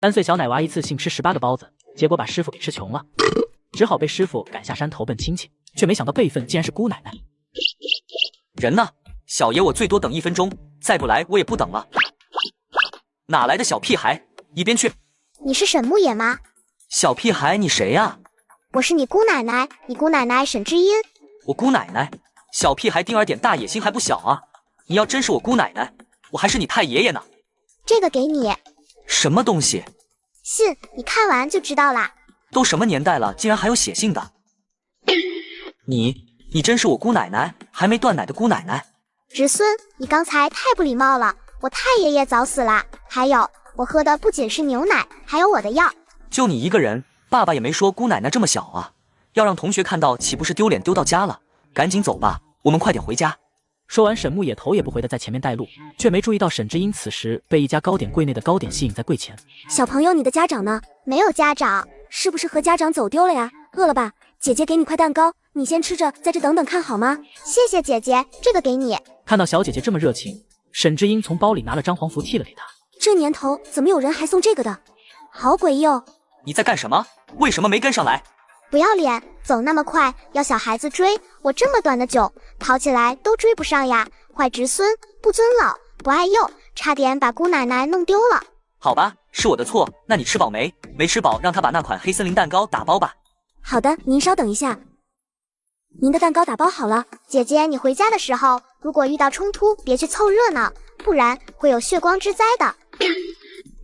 3岁小奶娃一次性吃18个包子，结果把师傅给吃穷了，只好被师傅赶下山投奔亲戚，却没想到辈分竟然是姑奶奶。人呢？小爷我最多等1分钟，再不来我也不等了。哪来的小屁孩，一边去！你是沈牧野吗？小屁孩，你谁呀？我是你姑奶奶，你姑奶奶沈知音。我姑奶奶？小屁孩丁儿点大野心还不小啊！你要真是我姑奶奶，我还是你太爷爷呢。这个给你。什么东西？信，你看完就知道啦。都什么年代了，竟然还有写信的？你真是我姑奶奶，还没断奶的姑奶奶。侄孙，你刚才太不礼貌了，我太爷爷早死了。还有，我喝的不仅是牛奶，还有我的药。就你一个人，爸爸也没说姑奶奶这么小啊，要让同学看到岂不是丢脸丢到家了？赶紧走吧，我们快点回家。说完，沈牧野头也不回的在前面带路，却没注意到沈知音此时被一家糕点柜内的糕点吸引在柜前。小朋友，你的家长呢？没有家长。是不是和家长走丢了呀？饿了吧？姐姐给你块蛋糕，你先吃着，在这等等看好吗？谢谢姐姐，这个给你。看到小姐姐这么热情，沈知音从包里拿了张黄符递了给她。这年头怎么有人还送这个的？好诡异哦！你在干什么？为什么没跟上来？不要脸，走那么快，要小孩子追，我这么短的酒，跑起来都追不上呀！坏侄孙，不尊老，不爱幼，差点把姑奶奶弄丢了。好吧，是我的错。那你吃饱没？没吃饱，让他把那款黑森林蛋糕打包吧。好的，您稍等一下。您的蛋糕打包好了。姐姐，你回家的时候，如果遇到冲突，别去凑热闹，不然会有血光之灾的。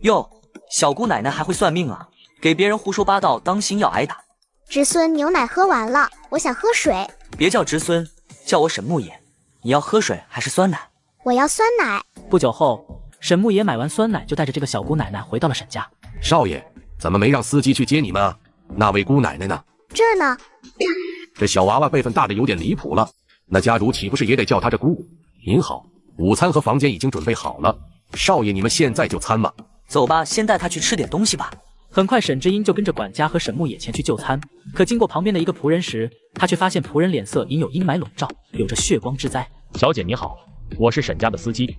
哟，小姑奶奶还会算命啊？给别人胡说八道，当心要挨打。侄孙，牛奶喝完了，我想喝水。别叫侄孙，叫我沈牧野。你要喝水还是酸奶？我要酸奶。不久后，沈牧野买完酸奶，就带着这个小姑奶奶回到了沈家。少爷，怎么没让司机去接你们啊？那位姑奶奶呢？这儿呢。这小娃娃辈分大的有点离谱了，那家主岂不是也得叫他这姑？您好，午餐和房间已经准备好了，少爷你们现在就餐吧。走吧，先带他去吃点东西吧。很快，沈知音就跟着管家和沈牧野前去就餐。可经过旁边的一个仆人时，他却发现仆人脸色隐有阴霾笼罩，有着血光之灾。小姐你好，我是沈家的司机。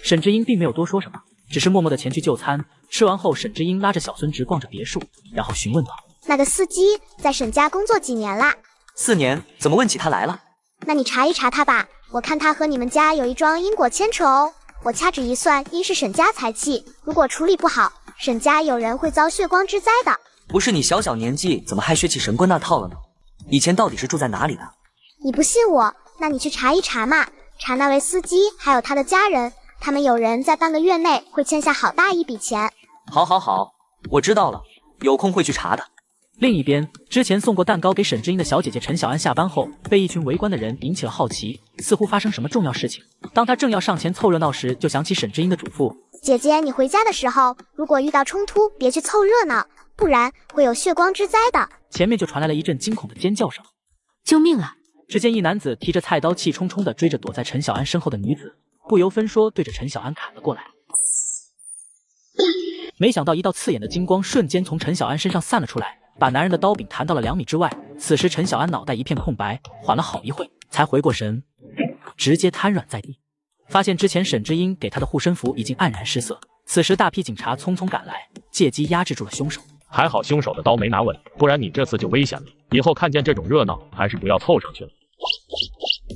沈知音并没有多说什么，只是默默的前去就餐。吃完后，沈知音拉着小孙侄逛着别墅，然后询问道：“那个司机在沈家工作几年啦？4年，怎么问起他来了？那你查一查他吧，我看他和你们家有一桩因果牵扯哦。我掐指一算，应是沈家财气，如果处理不好，沈家有人会遭血光之灾的。不是你小年纪，怎么还学起神棍那套了呢？以前到底是住在哪里的？你不信我，那你去查一查嘛，查那位司机还有他的家人，他们有人在半个月内会欠下好大一笔钱。好，我知道了，有空会去查的。另一边，之前送过蛋糕给沈知音的小姐姐陈小安下班后，被一群围观的人引起了好奇，似乎发生什么重要事情。当她正要上前凑热闹时，就想起沈知音的嘱咐：姐姐，你回家的时候，如果遇到冲突，别去凑热闹，不然会有血光之灾的。前面就传来了一阵惊恐的尖叫声：“救命啊！”只见一男子提着菜刀，气冲冲地追着躲在陈小安身后的女子，不由分说对着陈小安砍了过来。没想到一道刺眼的金光瞬间从陈小安身上散了出来，把男人的刀柄弹到了2米之外。此时陈小安脑袋一片空白，缓了好一会才回过神，直接瘫软在地。发现之前沈知音给他的护身符已经黯然失色。此时大批警察匆匆赶来，借机压制住了凶手。还好凶手的刀没拿稳，不然你这次就危险了。以后看见这种热闹，还是不要凑上去了。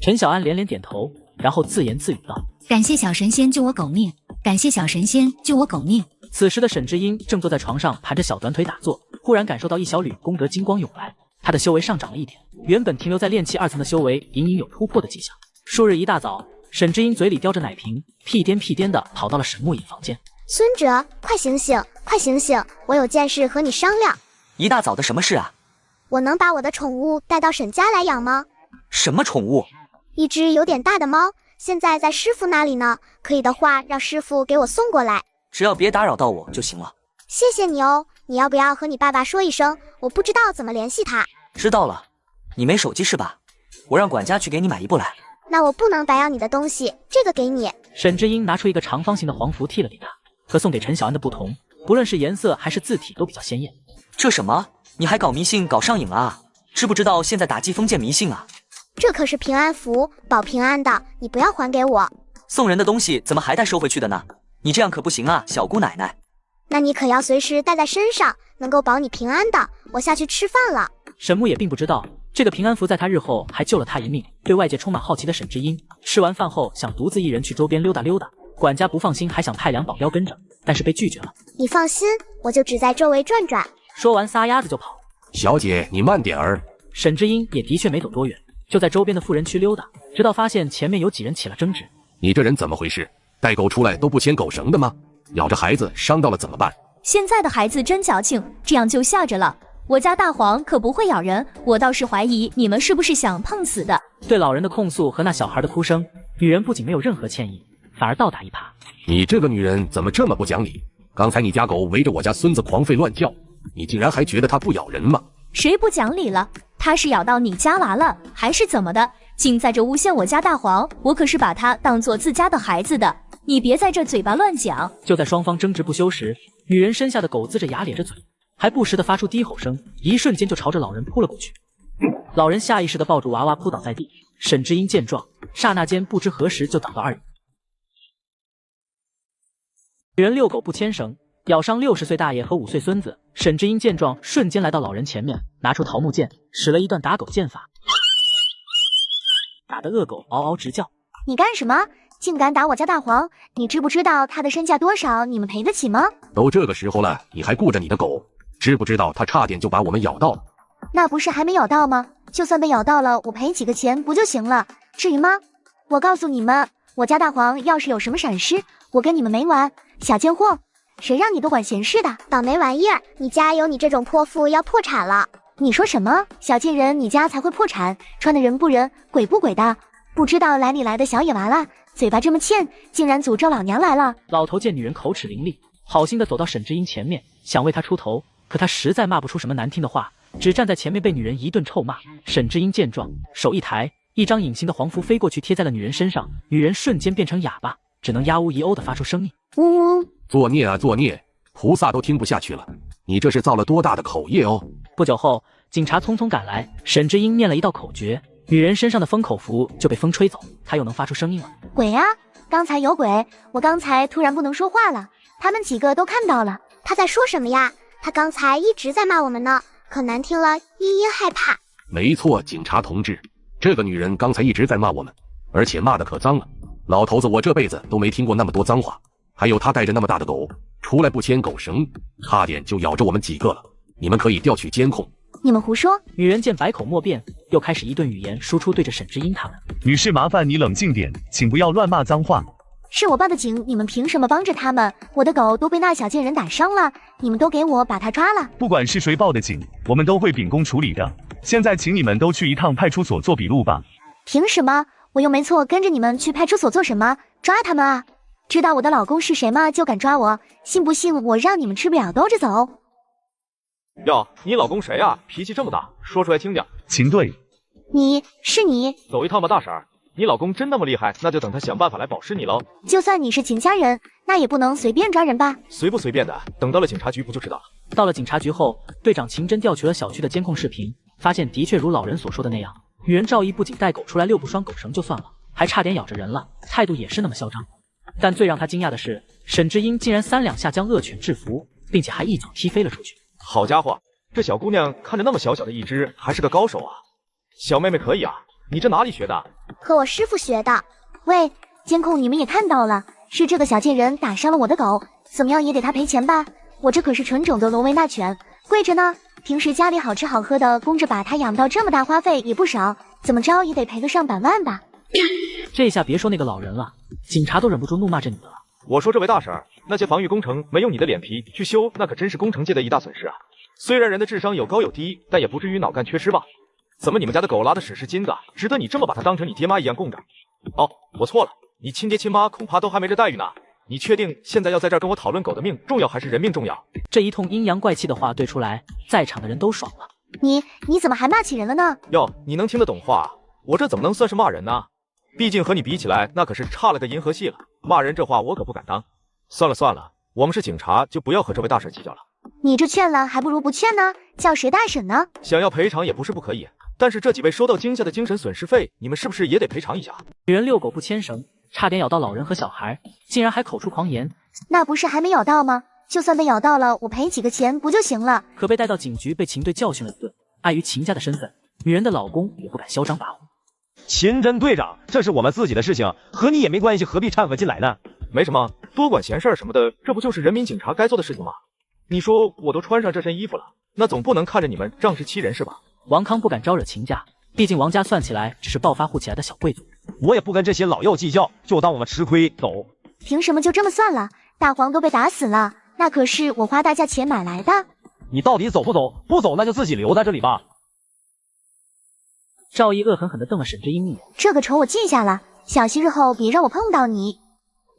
陈小安连连点头，然后自言自语道：“感谢小神仙救我狗命，感谢小神仙救我狗命。”此时的沈知音正坐在床上盘着小短腿打坐，忽然感受到一小缕功德金光涌来，他的修为上涨了一点，原本停留在炼气2层的修为隐隐有突破的迹象。数日一大早，沈知音嘴里叼着奶瓶，屁颠屁颠的跑到了沈牧野房间。孙哲，快醒醒，快醒醒，我有件事和你商量。一大早的什么事啊？我能把我的宠物带到沈家来养吗？什么宠物？一只有点大的猫，现在在师傅那里呢，可以的话让师傅给我送过来。只要别打扰到我就行了。谢谢你哦，你要不要和你爸爸说一声？我不知道怎么联系他。知道了，你没手机是吧？我让管家去给你买一部来。那我不能白要你的东西，这个给你。沈知音拿出一个长方形的黄符递了给他，和送给陈小安的不同，不论是颜色还是字体都比较鲜艳。这什么？你还搞迷信搞上瘾了啊？知不知道现在打击封建迷信啊？这可是平安符，保平安的，你不要还给我。送人的东西怎么还带收回去的呢？你这样可不行啊，小姑奶奶。那你可要随时带在身上，能够保你平安的。我下去吃饭了。沈木也并不知道，这个平安符在他日后还救了他一命。对外界充满好奇的沈知音，吃完饭后想独自一人去周边溜达溜达，管家不放心，还想派2保镖跟着，但是被拒绝了。你放心，我就只在周围转转。说完撒丫子就跑。小姐，你慢点儿。沈知音也的确没走多远，就在周边的富人区溜达，直到发现前面有几人起了争执。你这人怎么回事？带狗出来都不牵狗绳的吗？咬着孩子伤到了怎么办？现在的孩子真矫情，这样就吓着了。我家大黄可不会咬人，我倒是怀疑你们是不是想碰死的。对老人的控诉和那小孩的哭声，女人不仅没有任何歉意，反而倒打一耙。你这个女人怎么这么不讲理？刚才你家狗围着我家孙子狂吠乱叫，你竟然还觉得它不咬人吗？谁不讲理了？它是咬到你家娃了，还是怎么的？竟在这诬陷我家大黄，我可是把它当做自家的孩子的，你别在这嘴巴乱讲。就在双方争执不休时，女人身下的狗呲着牙咧着嘴，还不时地发出低吼声，一瞬间就朝着老人扑了过去。老人下意识地抱住娃娃扑倒在地，沈知音见状，刹那间不知何时就倒到2人。女人遛狗不牵绳，咬伤60岁大爷和5岁孙子。沈知音见状，瞬间来到老人前面，拿出桃木剑，使了一段打狗剑法，打得恶狗嗷嗷直叫。你干什么？竟敢打我家大黄！你知不知道他的身价多少？你们赔得起吗？都这个时候了，你还顾着你的狗？知不知道它差点就把我们咬到了？那不是还没咬到吗？就算被咬到了，我赔几个钱不就行了？至于吗？我告诉你们，我家大黄要是有什么闪失，我跟你们没完！小贱货，谁让你多管闲事的？倒霉玩意儿，你家有你这种泼妇要破产了！你说什么？小贱人，你家才会破产，穿的人不人，鬼不鬼的，不知道来你来的小野娃了，嘴巴这么欠，竟然诅咒老娘来了！老头见女人口齿伶俐，好心的走到沈知音前面，想为她出头，可他实在骂不出什么难听的话，只站在前面被女人一顿臭骂。沈知音见状，手一抬，一张隐形的黄符飞过去贴在了女人身上，女人瞬间变成哑巴，只能呀呜一哦的发出声音。呜呜，作孽啊作孽，菩萨都听不下去了，你这是造了多大的口业哦！不久后，警察匆匆赶来，沈知音念了一道口诀，女人身上的封口符就被风吹走，她又能发出声音了。鬼啊！刚才有鬼，我刚才突然不能说话了，他们几个都看到了。他在说什么呀？他刚才一直在骂我们呢，可难听了，茵茵害怕。没错，警察同志，这个女人刚才一直在骂我们，而且骂得可脏了。老头子，我这辈子都没听过那么多脏话。还有她带着那么大的狗出来不牵狗绳，差点就咬着我们几个了。你们可以调取监控。你们胡说！女人见百口莫辩，又开始一顿语言输出，对着沈知音他们。女士，麻烦你冷静点，请不要乱骂脏话。是我报的警，你们凭什么帮着他们？我的狗都被那小贱人打伤了，你们都给我把他抓了。不管是谁报的警，我们都会秉公处理的。现在请你们都去一趟派出所做笔录吧。凭什么？我又没错，跟着你们去派出所做什么？抓他们啊！知道我的老公是谁吗？就敢抓我？信不信我让你们吃不了兜着走？哟，你老公谁啊？脾气这么大，说出来听听。秦队，你是你？走一趟吧，大婶儿。你老公真那么厉害，那就等他想办法来保释你喽。就算你是秦家人，那也不能随便抓人吧？随不随便的，等到了警察局不就知道了。到了警察局后，队长秦真调取了小区的监控视频，发现的确如老人所说的那样，女人赵毅不仅带狗出来遛不拴狗绳就算了，还差点咬着人了，态度也是那么嚣张。但最让他惊讶的是，沈知音竟然3两下将恶犬制服，并且还一脚踢飞了出去。好家伙，这小姑娘看着那么小小的一只，还是个高手啊！小妹妹可以啊，你这哪里学的？和我师傅学的。喂，监控你们也看到了，是这个小贱人打伤了我的狗，怎么样也得他赔钱吧？我这可是纯种的罗威纳犬，贵着呢。平时家里好吃好喝的，供着把它养到这么大，花费也不少，怎么着也得赔个上百万吧？这下别说那个老人了，警察都忍不住怒骂这女的了。我说这位大婶儿，那些防御工程没用你的脸皮去修，那可真是工程界的一大损失啊！虽然人的智商有高有低，但也不至于脑干缺失吧？怎么你们家的狗拉的屎是金子，值得你这么把它当成你爹妈一样供着？哦，我错了，你亲爹亲妈恐怕都还没这待遇呢。你确定现在要在这儿跟我讨论狗的命重要还是人命重要？这一通阴阳怪气的话对出来，在场的人都爽了。你怎么还骂起人了呢？哟，你能听得懂话？我这怎么能算是骂人呢？毕竟和你比起来，那可是差了个银河系了。骂人这话我可不敢当。算了算了，我们是警察，就不要和这位大婶计较了。你这劝了还不如不劝呢，叫谁大婶呢？想要赔偿也不是不可以，但是这几位收到惊吓的精神损失费，你们是不是也得赔偿一下？女人遛狗不牵绳，差点咬到老人和小孩，竟然还口出狂言。那不是还没咬到吗？就算被咬到了，我赔几个钱不就行了？可被带到警局被秦队教训了一顿，碍于秦家的身份，女人的老公也不敢嚣张跋扈。秦真队长，这是我们自己的事情，和你也没关系，何必掺和进来呢？没什么，多管闲事什么的，这不就是人民警察该做的事情吗？你说我都穿上这身衣服了，那总不能看着你们仗势欺人是吧？王康不敢招惹秦家，毕竟王家算起来只是暴发户起来的小贵族。我也不跟这些老幼计较，就当我们吃亏，走。凭什么就这么算了？大黄都被打死了，那可是我花大价钱买来的。你到底走不走？不走那就自己留在这里吧。赵毅恶狠狠地瞪了沈之英一眼，这个仇我记下了，小心日后别让我碰到你。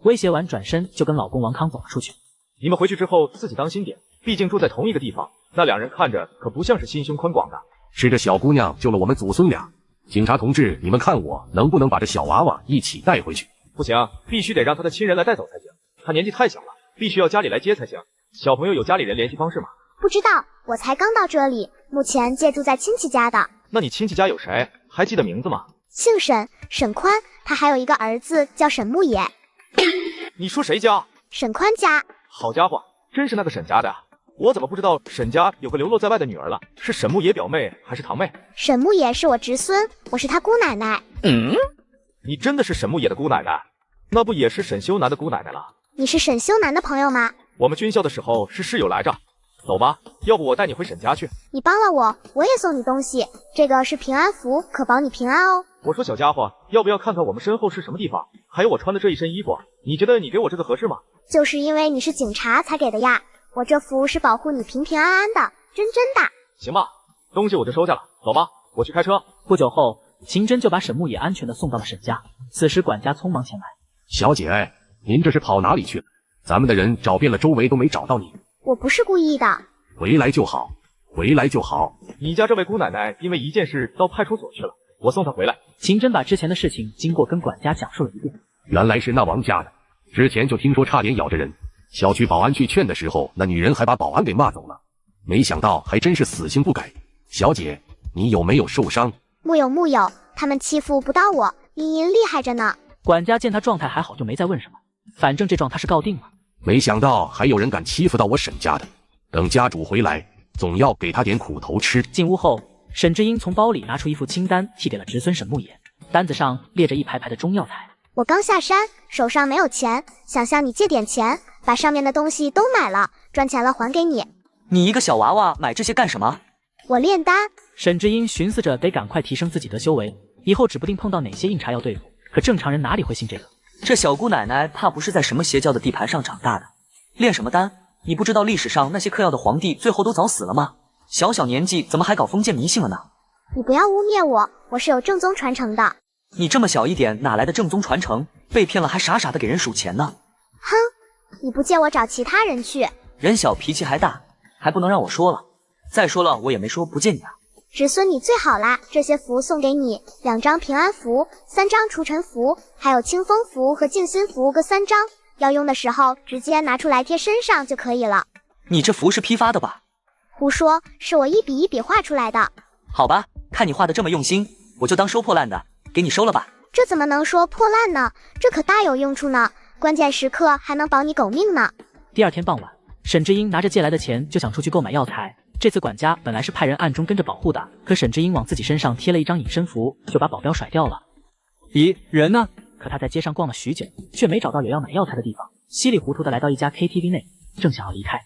威胁完转身就跟老公王康走了出去。你们回去之后自己当心点，毕竟住在同一个地方，那两人看着可不像是心胸宽广的。是这小姑娘救了我们祖孙俩，警察同志，你们看我能不能把这小娃娃一起带回去？不行，必须得让他的亲人来带走才行，他年纪太小了，必须要家里来接才行。小朋友有家里人联系方式吗？不知道，我才刚到这里，目前借住在亲戚家的。那你亲戚家有谁？还记得名字吗？姓沈，沈宽，他还有一个儿子叫沈牧野。你说谁家？沈宽家。好家伙，真是那个沈家的啊！我怎么不知道沈家有个流落在外的女儿了？是沈牧野表妹还是堂妹？沈牧野是我侄孙，我是他姑奶奶。你真的是沈牧野的姑奶奶？那不也是沈修南的姑奶奶了？你是沈修南的朋友吗？我们军校的时候是室友来着。走吧，要不我带你回沈家去。你帮了我，我也送你东西，这个是平安符，可保你平安哦。我说小家伙，要不要看看我们身后是什么地方？还有我穿的这一身衣服，你觉得你给我这个合适吗？就是因为你是警察才给的呀，我这符是保护你平平安安的，真的。行吧，东西我就收下了，走吧，我去开车。不久后，秦真就把沈牧野安全地送到了沈家。此时管家匆忙前来，小姐，您这是跑哪里去了？咱们的人找遍了周围都没找到你。我不是故意的，回来就好，回来就好。你家这位姑奶奶因为一件事到派出所去了，我送她回来。秦真把之前的事情经过跟管家讲述了一遍。原来是那王家的，之前就听说差点咬着人，小区保安去劝的时候，那女人还把保安给骂走了，没想到还真是死性不改。小姐，你有没有受伤？木有，他们欺负不到我，茵茵厉害着呢。管家见他状态还好，就没再问什么，反正这状他是告定了。没想到还有人敢欺负到我沈家的，等家主回来，总要给他点苦头吃。进屋后，沈之英从包里拿出一副清单，递给了侄孙沈牧野，单子上列着一排排的中药材。我刚下山，手上没有钱，想向你借点钱，把上面的东西都买了，赚钱了还给你。你一个小娃娃买这些干什么？我炼丹。沈之英寻思着得赶快提升自己的修为，以后指不定碰到哪些硬茬要对付，可正常人哪里会信这个？这小姑奶奶怕不是在什么邪教的地盘上长大的，炼什么丹？你不知道历史上那些嗑药的皇帝最后都早死了吗？小小年纪怎么还搞封建迷信了呢？你不要污蔑我，我是有正宗传承的。你这么小一点，哪来的正宗传承？被骗了还傻傻的给人数钱呢？哼，你不借我找其他人去。人小脾气还大，还不能让我说了。再说了，我也没说不借你啊。侄孙你最好啦，这些符送给你，2张平安符，3张除尘符，还有清风符和静心符各3张，要用的时候直接拿出来贴身上就可以了。你这符是批发的吧？胡说，是我一笔一笔画出来的。好吧，看你画的这么用心，我就当收破烂的，给你收了吧。这怎么能说破烂呢？这可大有用处呢，关键时刻还能保你狗命呢。第二天傍晚，沈之英拿着借来的钱就想出去购买药材。这次管家本来是派人暗中跟着保护的，可沈之英往自己身上贴了一张隐身符，就把保镖甩掉了。咦，人呢？可他在街上逛了许久，却没找到有要买药材的地方，稀里糊涂的来到一家 KTV 内，正想要离开，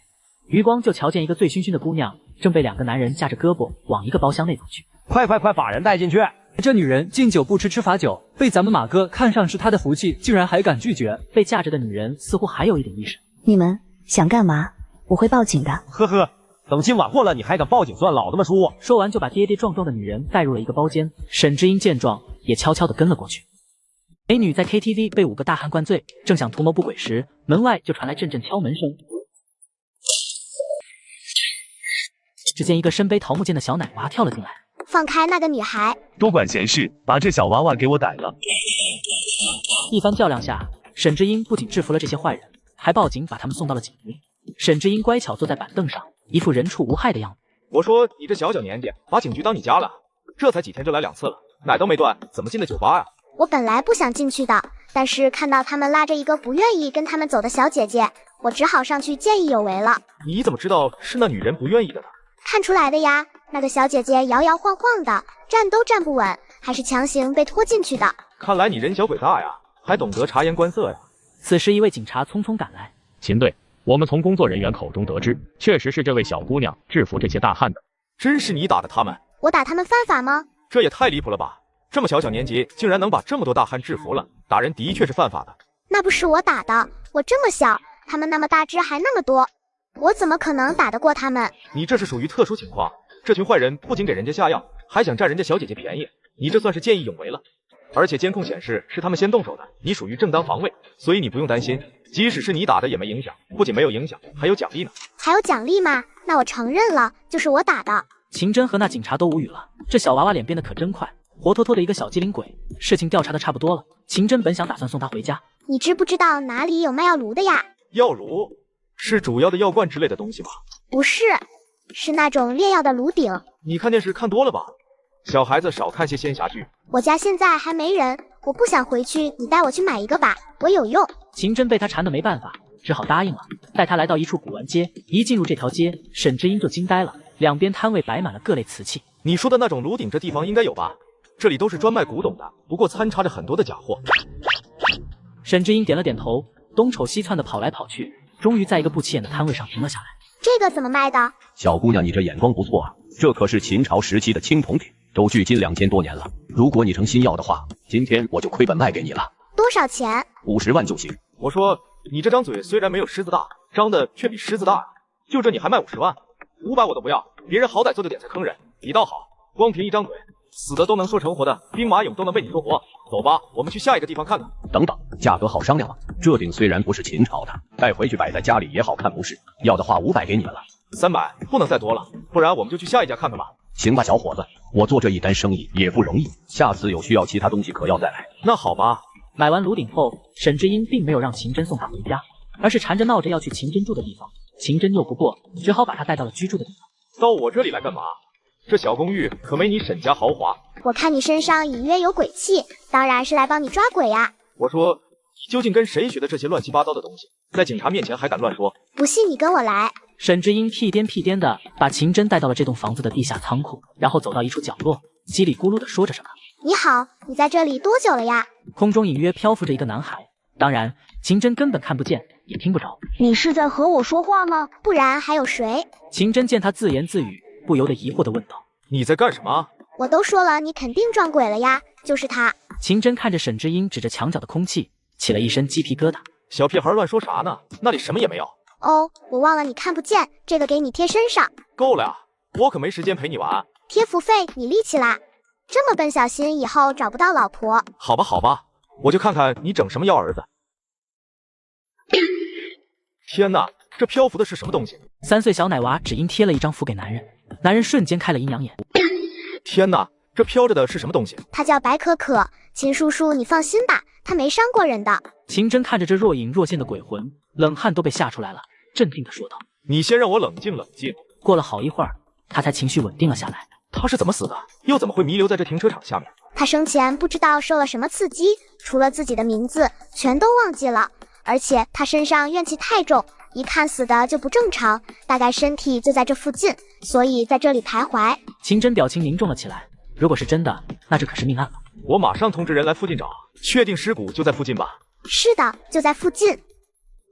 余光就瞧见一个醉醺醺的姑娘正被2个男人架着胳膊往一个包厢内走去。快把人带进去！这女人敬酒不吃吃罚酒，被咱们马哥看上是她的福气，竟然还敢拒绝。被架着的女人似乎还有一点意识。你们想干嘛？我会报警的。呵呵，等今晚过了，你还敢报警算老子们输。说完就把跌跌撞撞的女人带入了一个包间。沈之英见状也悄悄地跟了过去。美女在 KTV 被5个大汉灌醉，正想图谋不轨时，门外就传来阵阵敲门声。只见一个身背桃木剑的小奶娃跳了进来。放开那个女孩！多管闲事，把这小娃娃给我逮了！一番较量下，沈之英不仅制服了这些坏人，还报警把他们送到了警局。沈之英乖巧坐在板凳上，一副人畜无害的样子。我说你这小年纪，把警局当你家了，这才几天就来2次了，奶都没断，怎么进的酒吧啊？我本来不想进去的，但是看到他们拉着一个不愿意跟他们走的小姐姐，我只好上去见义勇为了。你怎么知道是那女人不愿意的呢？看出来的呀，那个小姐姐摇摇晃晃的，站都站不稳，还是强行被拖进去的。看来你人小鬼大呀，还懂得察言观色呀。此时一位警察匆匆赶来。秦队，我们从工作人员口中得知，确实是这位小姑娘制服这些大汉的。真是你打的他们？我打他们犯法吗？这也太离谱了吧！这么小年纪竟然能把这么多大汉制服了，打人的确是犯法的。那不是我打的，我这么小，他们那么大只还那么多，我怎么可能打得过他们？你这是属于特殊情况，这群坏人不仅给人家下药，还想占人家小姐姐便宜，你这算是见义勇为了。而且监控显示是他们先动手的，你属于正当防卫，所以你不用担心，即使是你打的也没影响，不仅没有影响，还有奖励呢。还有奖励吗？那我承认了，就是我打的。秦真和那警察都无语了，这小娃娃脸变得可真快，活脱脱的一个小机灵鬼。事情调查的差不多了，秦真本想打算送他回家。你知不知道哪里有卖药炉的呀？药炉是主要的药罐之类的东西吗？不是，是那种炼药的炉鼎。你看电视看多了吧？小孩子少看些仙侠剧。我家现在还没人，我不想回去，你带我去买一个吧，我有用。秦真被他缠得没办法，只好答应了。带他来到一处古玩街，一进入这条街，沈知音就惊呆了，两边摊位摆满了各类瓷器。你说的那种炉鼎，这地方应该有吧？这里都是专卖古董的，不过参差着很多的假货。沈知音点了点头，东瞅西窜的跑来跑去，终于在一个不起眼的摊位上停了下来。这个怎么卖的？小姑娘，你这眼光不错啊，这可是秦朝时期的青铜鼎，都距今2000多年了。如果你成心要的话，今天我就亏本卖给你了。多少钱？50万就行。我说你这张嘴虽然没有狮子大，张的却比狮子大啊！就这你还卖50万？500我都不要，别人好歹做就点菜坑人，你倒好，光凭一张嘴，死的都能说成活的，兵马俑都能被你说活。走吧，我们去下一个地方看看。等等，价格好商量吗？这鼎虽然不是秦朝的，带回去摆在家里也好看不是？要的话500给你们了。300，不能再多了，不然我们就去下一家看看吧。行吧，小伙子，我做这一单生意也不容易，下次有需要其他东西可要再来。那好吧。买完炉鼎后，沈知音并没有让秦真送他回家，而是缠着闹着要去秦真住的地方。秦真拗不过，只好把他带到了居住的地方。到我这里来干嘛？这小公寓可没你沈家豪华。我看你身上隐约有鬼气，当然是来帮你抓鬼呀。我说，你究竟跟谁学的这些乱七八糟的东西？在警察面前还敢乱说？不信你跟我来。沈知音屁颠屁颠的把秦真带到了这栋房子的地下仓库，然后走到一处角落，叽里咕噜的说着什么。你好，你在这里多久了呀？空中隐约漂浮着一个男孩，当然秦真根本看不见，也听不着。你是在和我说话吗？不然还有谁？秦真见他自言自语，不由得疑惑的问道：你在干什么？我都说了，你肯定撞鬼了呀，就是他。秦真看着沈知音指着墙角的空气，起了一身鸡皮疙瘩。小屁孩乱说啥呢？那里什么也没有。哦，我忘了你看不见，这个给你贴身上。够了呀，我可没时间陪你玩。贴服费你立起来，这么笨，小心以后找不到老婆。好吧好吧，我就看看你整什么幺儿子。天哪，这漂浮的是什么东西？3岁小奶娃只因贴了一张符给男人，男人瞬间开了阴阳眼。天哪，这飘着的是什么东西？他叫白可可，秦叔叔你放心吧，他没伤过人的。秦真看着这若隐若现的鬼魂，冷汗都被吓出来了，镇定地说道：你先让我冷静冷静。过了好一会儿，他才情绪稳定了下来。他是怎么死的？又怎么会弥留在这停车场下面？他生前不知道受了什么刺激，除了自己的名字全都忘记了，而且他身上怨气太重，一看死的就不正常，大概身体就在这附近，所以在这里徘徊。秦真表情凝重了起来，如果是真的，那这可是命案了。我马上通知人来附近找，确定尸骨就在附近吧？是的，就在附近。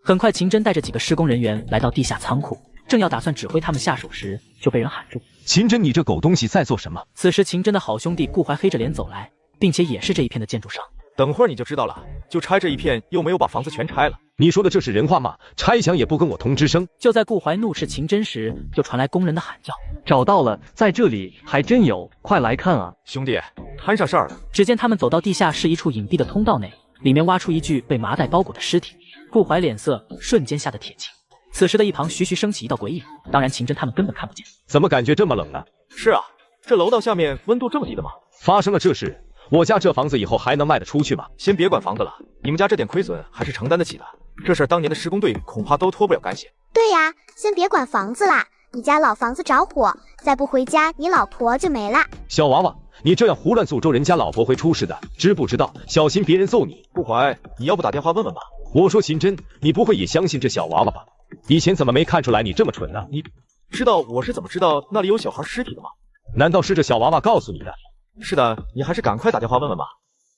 很快，秦真带着几个施工人员来到地下仓库，正要打算指挥他们下手时，就被人喊住：秦真，你这狗东西在做什么？此时，秦真的好兄弟顾怀黑着脸走来，并且也是这一片的建筑商。等会儿你就知道了，就拆这一片，又没有把房子全拆了。你说的这是人话吗？拆墙也不跟我通知声。就在顾怀怒斥秦真时，就传来工人的喊叫：找到了，在这里，还真有，快来看啊！兄弟，摊上事儿了。只见他们走到地下室一处隐蔽的通道内，里面挖出一具被麻袋包裹的尸体。顾怀脸色瞬间吓得铁青。此时的一旁徐徐升起一道鬼影，当然秦真他们根本看不见。怎么感觉这么冷呢？是啊，这楼道下面温度这么低的吗？发生了这事，我家这房子以后还能卖得出去吗？先别管房子了，你们家这点亏损还是承担得起的。这事儿当年的施工队恐怕都脱不了干系。对呀，先别管房子啦，你家老房子着火，再不回家，你老婆就没啦。小娃娃，你这样胡乱诅咒人家老婆会出事的，知不知道？小心别人揍你。顾怀，你要不打电话问问吧？我说秦真，你不会也相信这小娃娃吧？以前怎么没看出来你这么蠢呢？你知道我是怎么知道那里有小孩尸体的吗？难道是这小娃娃告诉你的？是的，你还是赶快打电话问问吧。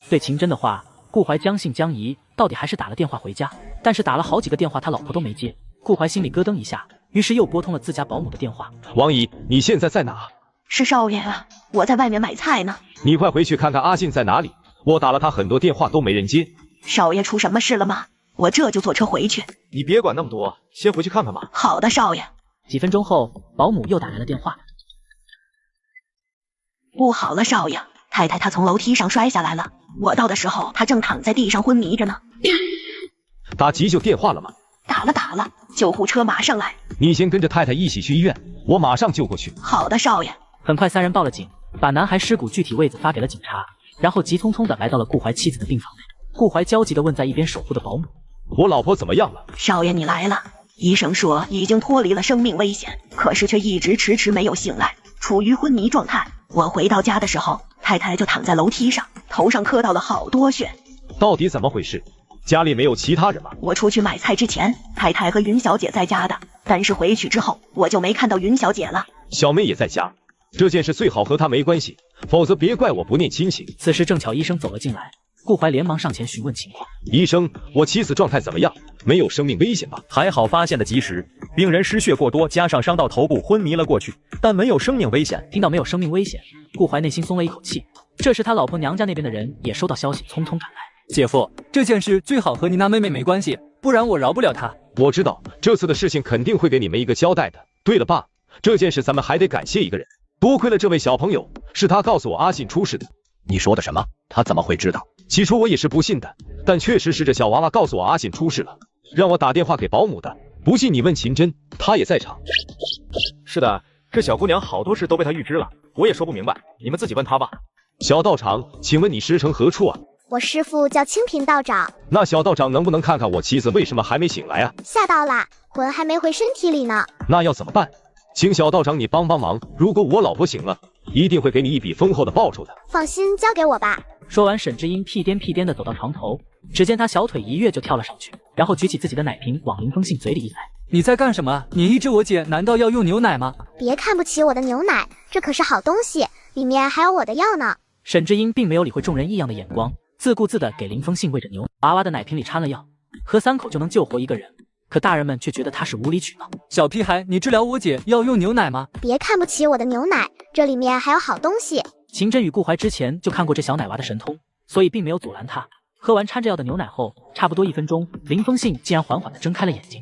对秦真的话，顾怀将信将疑，到底还是打了电话回家。但是打了好几个电话，他老婆都没接。顾怀心里咯噔一下，于是又拨通了自家保姆的电话。王姨，你现在在哪？是少爷啊，我在外面买菜呢。你快回去看看阿信在哪里，我打了他很多电话都没人接。少爷出什么事了吗？我这就坐车回去。你别管那么多，先回去看看吧。好的，少爷。几分钟后，保姆又打来了电话。不好了，少爷，太太她从楼梯上摔下来了。我到的时候，她正躺在地上昏迷着呢。打急救电话了吗？打了，救护车马上来。你先跟着太太一起去医院，我马上就过去。好的，少爷。很快，3人报了警，把男孩尸骨具体位置发给了警察，然后急匆匆的来到了顾怀妻子的病房内。顾怀焦急的问在一边守护的保姆：“我老婆怎么样了？”少爷，你来了。医生说已经脱离了生命危险，可是却一直迟迟没有醒来，处于昏迷状态。我回到家的时候，太太就躺在楼梯上，头上磕到了好多血。到底怎么回事？家里没有其他人吗？我出去买菜之前，太太和云小姐在家的，但是回去之后我就没看到云小姐了。小妹也在家，这件事最好和她没关系，否则别怪我不念亲情。此时正巧医生走了进来，顾怀连忙上前询问情况。医生，我妻子状态怎么样？没有生命危险吧？还好发现的及时，病人失血过多，加上伤到头部，昏迷了过去，但没有生命危险。听到没有生命危险，顾怀内心松了一口气。这时他老婆娘家那边的人也收到消息，匆匆赶来。姐夫，这件事最好和你那妹妹没关系，不然我饶不了她。我知道这次的事情肯定会给你们一个交代的。对了，爸，这件事咱们还得感谢一个人，多亏了这位小朋友，是他告诉我阿信出事的。你说的什么？他怎么会知道？起初我也是不信的，但确实是这小娃娃告诉我阿信出事了，让我打电话给保姆的。不信你问秦真，她也在场。是的，这小姑娘好多事都被她预知了，我也说不明白，你们自己问她吧。小道长，请问你师承何处啊？我师父叫清平道长。那小道长能不能看看我妻子为什么还没醒来啊？吓到啦，魂还没回身体里呢。那要怎么办？请小道长你帮帮忙，如果我老婆醒了，一定会给你一笔丰厚的报酬的。放心，交给我吧。说完，沈之英屁颠屁颠的走到床头，只见他小腿一跃就跳了上去，然后举起自己的奶瓶往林风信嘴里一塞。你在干什么？你医治我姐难道要用牛奶吗？别看不起我的牛奶，这可是好东西，里面还有我的药呢。沈之英并没有理会众人异样的眼光，自顾自的给林风信喂着牛。娃娃的奶瓶里掺了药，喝3口就能救活一个人。可大人们却觉得他是无理取闹。小屁孩，你治疗我姐要用牛奶吗？别看不起我的牛奶，这里面还有好东西。秦真与顾怀之前就看过这小奶娃的神通，所以并没有阻拦他。喝完掺着药的牛奶后，差不多1分钟，林风信竟然缓缓地睁开了眼睛。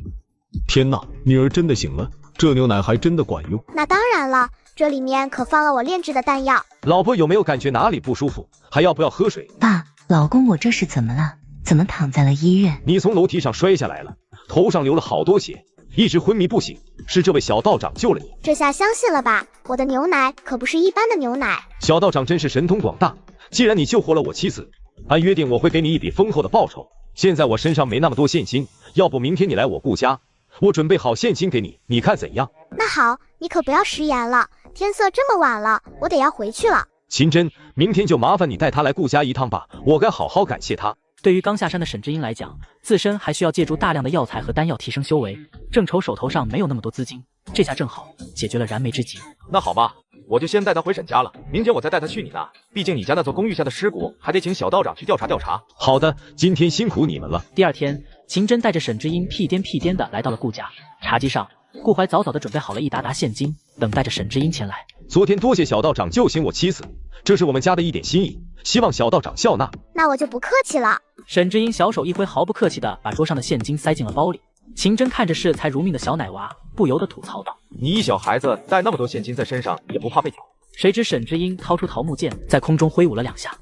天哪，女儿真的醒了，这牛奶还真的管用。那当然了，这里面可放了我炼制的丹药。老婆有没有感觉哪里不舒服？还要不要喝水？爸，老公，我这是怎么了？怎么躺在了医院？你从楼梯上摔下来了，头上流了好多血，一直昏迷不醒，是这位小道长救了你。这下相信了吧？我的牛奶可不是一般的牛奶。小道长真是神通广大，既然你救活了我妻子，按约定我会给你一笔丰厚的报酬。现在我身上没那么多现金，要不明天你来我顾家，我准备好现金给你，你看怎样？那好，你可不要食言了，天色这么晚了，我得要回去了。秦真，明天就麻烦你带他来顾家一趟吧，我该好好感谢他。对于刚下山的沈之英来讲，自身还需要借助大量的药材和丹药提升修为，正愁手头上没有那么多资金，这下正好解决了燃眉之急。那好吧，我就先带他回沈家了，明天我再带他去你那，毕竟你家那座公寓下的尸骨还得请小道长去调查调查。好的，今天辛苦你们了。第2天，秦真带着沈之英屁颠屁颠的来到了顾家。茶几上，顾怀早早的准备好了一沓沓现金，等待着沈之英前来。昨天多谢小道长救醒我妻子，这是我们家的一点心意，希望小道长笑纳。那我就不客气了。沈之英小手一挥，毫不客气的把桌上的现金塞进了包里。秦真看着视财如命的小奶娃，不由得吐槽道：“你一小孩子带那么多现金在身上，也不怕被抢？”谁知沈之英掏出桃木剑，在空中挥舞了2下。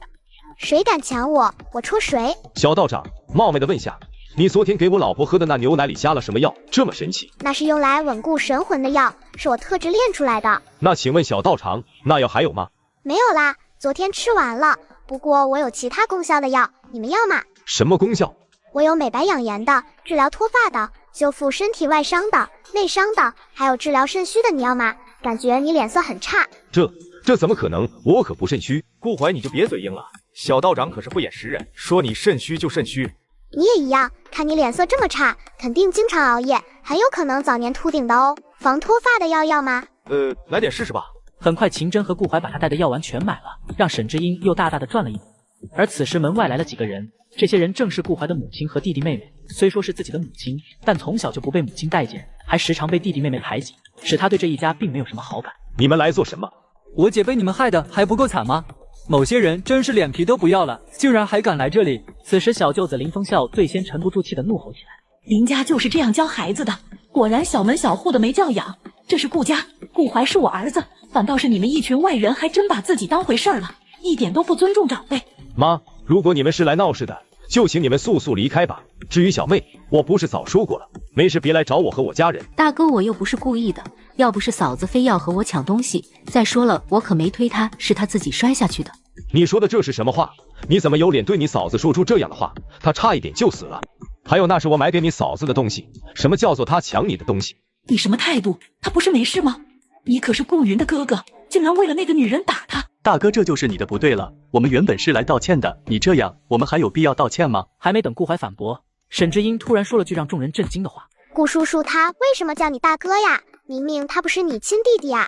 谁敢抢我，我戳谁！小道长，冒昧的问下，你昨天给我老婆喝的那牛奶里加了什么药，这么神奇？那是用来稳固神魂的药，是我特制炼出来的。那请问小道长，那药还有吗？没有啦，昨天吃完了。不过我有其他功效的药，你们要吗？什么功效？我有美白养颜的，治疗脱发的，修复身体外伤的、内伤的，还有治疗肾虚的，你要吗？感觉你脸色很差。这怎么可能？我可不肾虚。顾怀，你就别嘴硬了，小道长可是不掩实人，说你肾虚就肾虚。你也一样，看你脸色这么差，肯定经常熬夜，很有可能早年秃顶的哦。防脱发的药要吗？来点试试吧。很快，秦真和顾怀把他带的药丸全买了，让沈之英又大大的赚了一笔。而此时门外来了几个人，这些人正是顾怀的母亲和弟弟妹妹。虽说是自己的母亲，但从小就不被母亲待见，还时常被弟弟妹妹排挤，使他对这一家并没有什么好感。你们来做什么？我姐被你们害的还不够惨吗？某些人真是脸皮都不要了，竟然还敢来这里！此时，小舅子林风笑最先沉不住气的怒吼起来：“林家就是这样教孩子的，果然小门小户的没教养。这是顾家，顾怀是我儿子，反倒是你们一群外人还真把自己当回事儿了，一点都不尊重长辈。”妈，如果你们是来闹事的，就请你们速速离开吧。至于小妹，我不是早说过了，没事别来找我和我家人。大哥，我又不是故意的，要不是嫂子非要和我抢东西，再说了，我可没推她，是她自己摔下去的。你说的这是什么话？你怎么有脸对你嫂子说出这样的话？她差一点就死了。还有，那是我买给你嫂子的东西，什么叫做她抢你的东西？你什么态度？她不是没事吗？你可是顾云的哥哥，竟然为了那个女人打她！大哥，这就是你的不对了。我们原本是来道歉的，你这样，我们还有必要道歉吗？还没等顾怀反驳，沈之英突然说了句让众人震惊的话：“顾叔叔他为什么叫你大哥呀？明明他不是你亲弟弟呀！”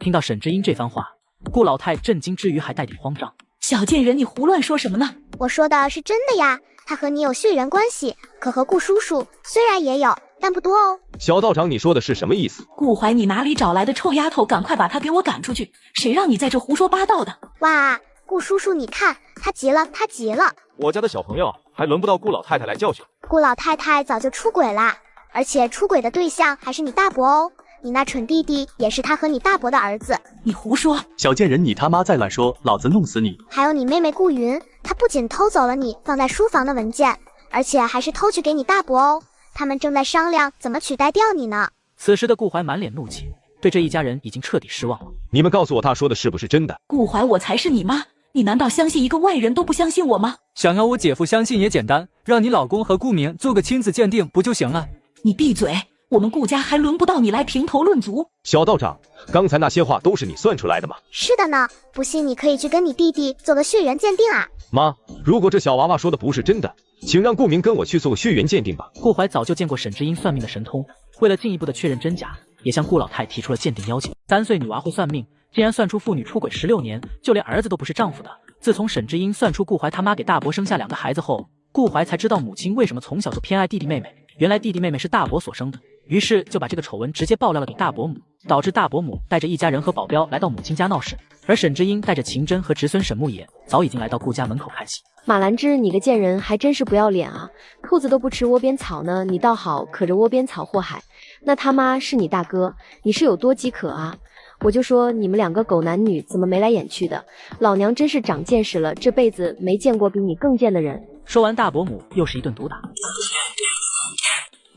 听到沈之英这番话，顾老太震惊之余还带点慌张：“小贱人，你胡乱说什么呢？我说的是真的呀，他和你有血缘关系，可和顾叔叔虽然也有，但不多哦。”小道长，你说的是什么意思？顾怀，你哪里找来的臭丫头？赶快把她给我赶出去！谁让你在这胡说八道的？哇，顾叔叔，你看他急了，他急了。我家的小朋友还轮不到顾老太太来教训。顾老太太早就出轨啦，而且出轨的对象还是你大伯哦。你那蠢弟弟也是他和你大伯的儿子。你胡说！小贱人，你他妈再乱说，老子弄死你！还有你妹妹顾云，她不仅偷走了你放在书房的文件，而且还是偷去给你大伯哦。他们正在商量怎么取代掉你呢。此时的顾怀满脸怒气，对这一家人已经彻底失望了。你们告诉我他说的是不是真的？顾怀，我才是你妈，你难道相信一个外人都不相信我吗？想要我姐夫相信也简单，让你老公和顾明做个亲子鉴定不就行了？你闭嘴！我们顾家还轮不到你来评头论足。小道长，刚才那些话都是你算出来的吗？是的呢，不信你可以去跟你弟弟做个血缘鉴定啊。妈，如果这小娃娃说的不是真的，请让顾明跟我去做个血缘鉴定吧。顾怀早就见过沈之英算命的神通，为了进一步的确认真假，也向顾老太提出了鉴定要求。3岁女娃会算命，竟然算出妇女出轨16年，就连儿子都不是丈夫的。自从沈之英算出顾怀他妈给大伯生下2个孩子后，顾怀才知道母亲为什么从小就偏爱弟弟妹妹，原来弟弟妹妹是大伯所生的。于是就把这个丑闻直接爆料了给大伯母，导致大伯母带着一家人和保镖来到母亲家闹事，而沈之英带着秦真和侄孙沈牧野早已经来到顾家门口看戏。马兰芝，你个贱人还真是不要脸啊！兔子都不吃窝边草呢，你倒好，可着窝边草祸害。那他妈是你大哥，你是有多饥渴啊？我就说你们2个狗男女怎么眉来眼去的，老娘真是长见识了，这辈子没见过比你更贱的人。说完，大伯母又是一顿毒打。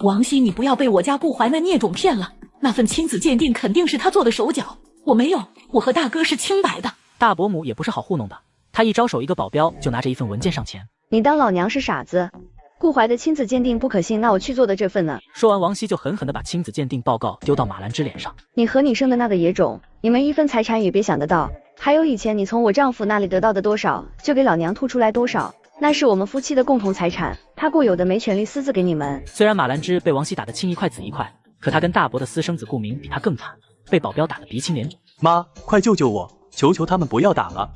王熙，你不要被我家顾怀那孽种骗了，那份亲子鉴定肯定是他做的手脚，我没有，我和大哥是清白的。大伯母也不是好糊弄的，他一招手，一个保镖就拿着一份文件上前。你当老娘是傻子？顾怀的亲子鉴定不可信，那我去做的这份呢？说完，王熙就狠狠地把亲子鉴定报告丢到马兰芝脸上。你和你生的那个野种，你们一分财产也别想得到。还有以前你从我丈夫那里得到的多少，就给老娘吐出来多少。那是我们夫妻的共同财产，他固有的没权利私自给你们。虽然马兰芝被王熙打得青一块紫一块，可他跟大伯的私生子顾明比他更惨，被保镖打得鼻青脸肿。妈，快救救我！求求他们不要打了。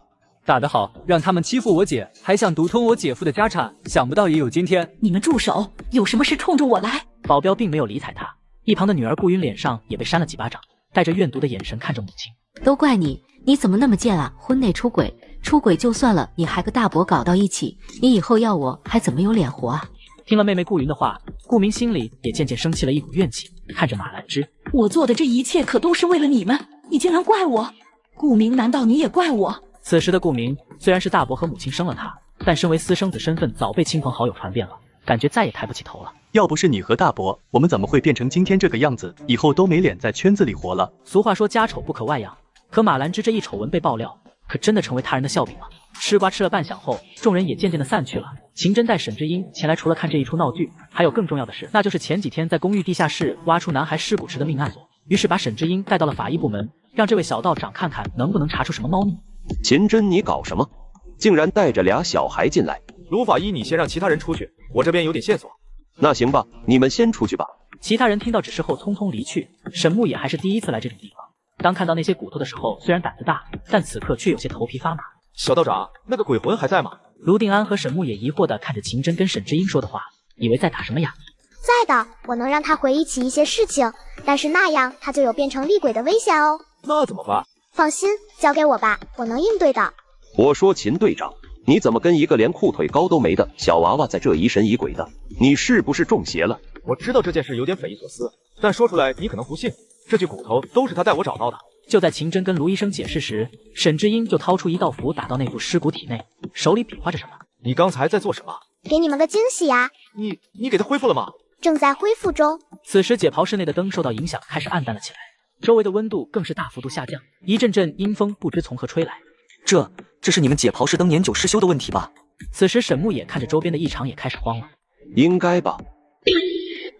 打得好，让他们欺负我姐，还想独吞我姐夫的家产，想不到也有今天。你们住手！有什么事冲着我来。保镖并没有理睬他，一旁的女儿顾云脸上也被扇了几巴掌，带着怨毒的眼神看着母亲。都怪你，你怎么那么贱啊！婚内出轨，出轨就算了，你还跟大伯搞到一起，你以后要我还怎么有脸活啊？听了妹妹顾云的话，顾明心里也渐渐升起了一股怨气，看着马兰芝，我做的这一切可都是为了你们，你竟然怪我？顾明，难道你也怪我？此时的顾明虽然是大伯和母亲生了他，但身为私生子身份早被亲朋好友传遍了，感觉再也抬不起头了。要不是你和大伯，我们怎么会变成今天这个样子？以后都没脸在圈子里活了。俗话说家丑不可外扬，可马兰芝这一丑闻被爆料，可真的成为他人的笑柄了。吃瓜吃了半晌后，众人也渐渐的散去了。秦真带沈之英前来，除了看这一出闹剧，还有更重要的事，那就是前几天在公寓地下室挖出男孩尸骨时的命案，于是把沈之英带到了法医部门，让这位小道长看看能不能查出什么猫腻。秦真，你搞什么？竟然带着俩小孩进来！卢法医，你先让其他人出去，我这边有点线索。那行吧，你们先出去吧。其他人听到指示后匆匆离去。沈牧野还是第一次来这种地方，当看到那些骨头的时候，虽然胆子大，但此刻却有些头皮发麻。小道长，那个鬼魂还在吗？卢定安和沈牧野疑惑地看着秦真跟沈之英说的话，以为在打什么哑。在的，我能让他回忆起一些事情，但是那样他就有变成厉鬼的危险哦。那怎么办？放心，交给我吧，我能应对的。我说秦队长，你怎么跟一个连裤腿高都没的小娃娃在这疑神疑鬼的？你是不是中邪了？我知道这件事有点匪夷所思，但说出来你可能不信，这具骨头都是他带我找到的。就在秦真跟卢医生解释时，沈之英就掏出一道符打到那副尸骨体内，手里比划着什么。你刚才在做什么？给你们个惊喜呀！你给他恢复了吗？正在恢复中。此时解剖室内的灯受到影响，开始暗淡了起来，周围的温度更是大幅度下降，一阵阵阴风不知从何吹来。这是你们解剖室灯年久失修的问题吧？此时沈牧野看着周边的异常也开始慌了。应该吧。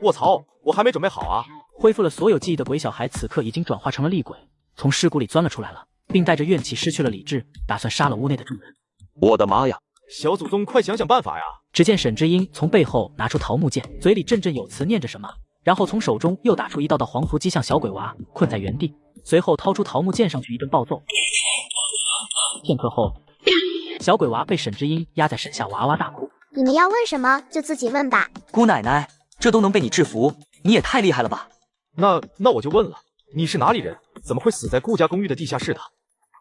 卧槽，我还没准备好啊！恢复了所有记忆的鬼小孩此刻已经转化成了厉鬼，从尸骨里钻了出来了，并带着怨气失去了理智，打算杀了屋内的众人。我的妈呀！小祖宗，快想想办法呀！只见沈之英从背后拿出桃木剑，嘴里振振有词念着什么，然后从手中又打出一道道黄符击向小鬼娃，困在原地。随后掏出桃木剑上去一顿暴揍。片刻后，小鬼娃被沈之英压在沈下哇哇大哭。你们要问什么就自己问吧。姑奶奶，这都能被你制服，你也太厉害了吧？那我就问了，你是哪里人？怎么会死在顾家公寓的地下室的？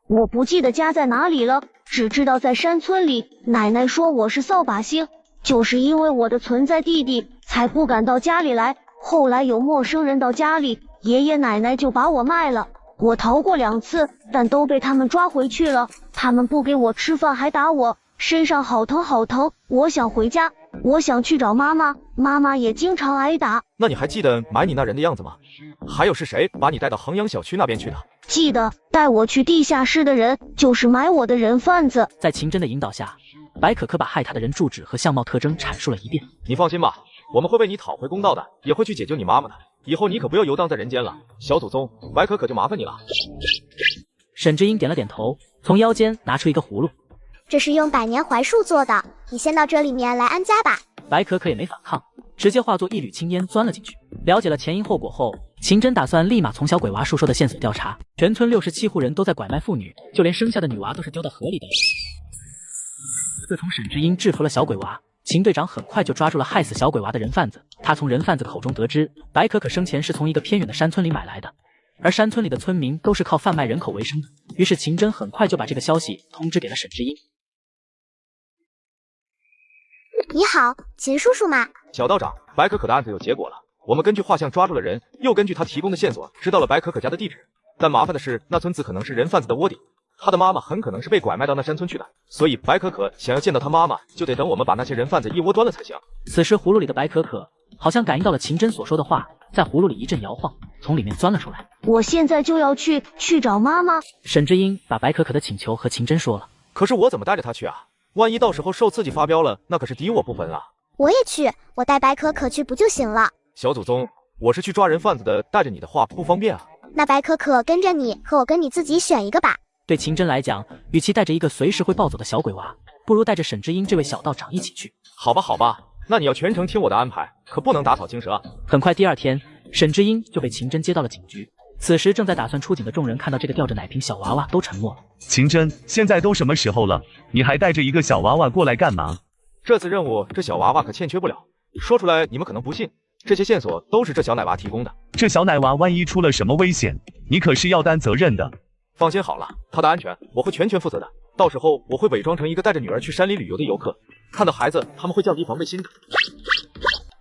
我不记得家在哪里了，只知道在山村里。奶奶说我是扫把星，就是因为我的存在弟弟才不敢到家里来。后来有陌生人到家里，爷爷奶奶就把我卖了。我逃过2次，但都被他们抓回去了。他们不给我吃饭，还打我，身上好疼好疼。我想回家，我想去找妈妈，妈妈也经常挨打。那你还记得买你那人的样子吗？还有是谁把你带到衡阳小区那边去的？记得，带我去地下室的人就是买我的人贩子。在秦真的引导下，白可可把害他的人住址和相貌特征阐述了一遍。你放心吧，我们会为你讨回公道的，也会去解救你妈妈的。以后你可不要游荡在人间了，小祖宗，白可可就麻烦你了。沈之英点了点头，从腰间拿出一个葫芦，这是用百年槐树做的，你先到这里面来安家吧。白可可也没反抗，直接化作一缕青烟钻了进去。了解了前因后果后，秦真打算立马从小鬼娃述说的线索调查。全村67户人都在拐卖妇女，就连生下的女娃都是丢到河里的。自从沈之英制服了小鬼娃，秦队长很快就抓住了害死小鬼娃的人贩子。他从人贩子口中得知，白可可生前是从一个偏远的山村里买来的，而山村里的村民都是靠贩卖人口为生的。于是秦真很快就把这个消息通知给了沈之英。你好，秦叔叔吗？小道长，白可可的案子有结果了，我们根据画像抓住了人，又根据他提供的线索知道了白可可家的地址。但麻烦的是，那村子可能是人贩子的窝点，他的妈妈很可能是被拐卖到那山村去的，所以白可可想要见到他妈妈，就得等我们把那些人贩子一窝端了才行。此时葫芦里的白可可好像感应到了秦真所说的话，在葫芦里一阵摇晃，从里面钻了出来。我现在就要去找妈妈。沈之英把白可可的请求和秦真说了。可是我怎么带着她去啊？万一到时候受刺激发飙了，那可是敌我不分啊。我也去，我带白可可去不就行了？小祖宗，我是去抓人贩子的，带着你的话不方便啊。那白可可跟着你，和我跟你自己选一个吧。对秦真来讲，与其带着一个随时会暴走的小鬼娃，不如带着沈之英这位小道长一起去。好吧，那你要全程听我的安排，可不能打草惊蛇。很快第二天，沈之英就被秦真接到了警局。此时正在打算出警的众人看到这个吊着奶瓶小娃娃都沉默了。秦真，现在都什么时候了，你还带着一个小娃娃过来干嘛？这次任务这小娃娃可欠缺不了，说出来你们可能不信，这些线索都是这小奶娃提供的。这小奶娃万一出了什么危险，你可是要担责任的。放心好了，他的安全我会全权负责的。到时候我会伪装成一个带着女儿去山里旅游的游客，看到孩子他们会降低防备心的。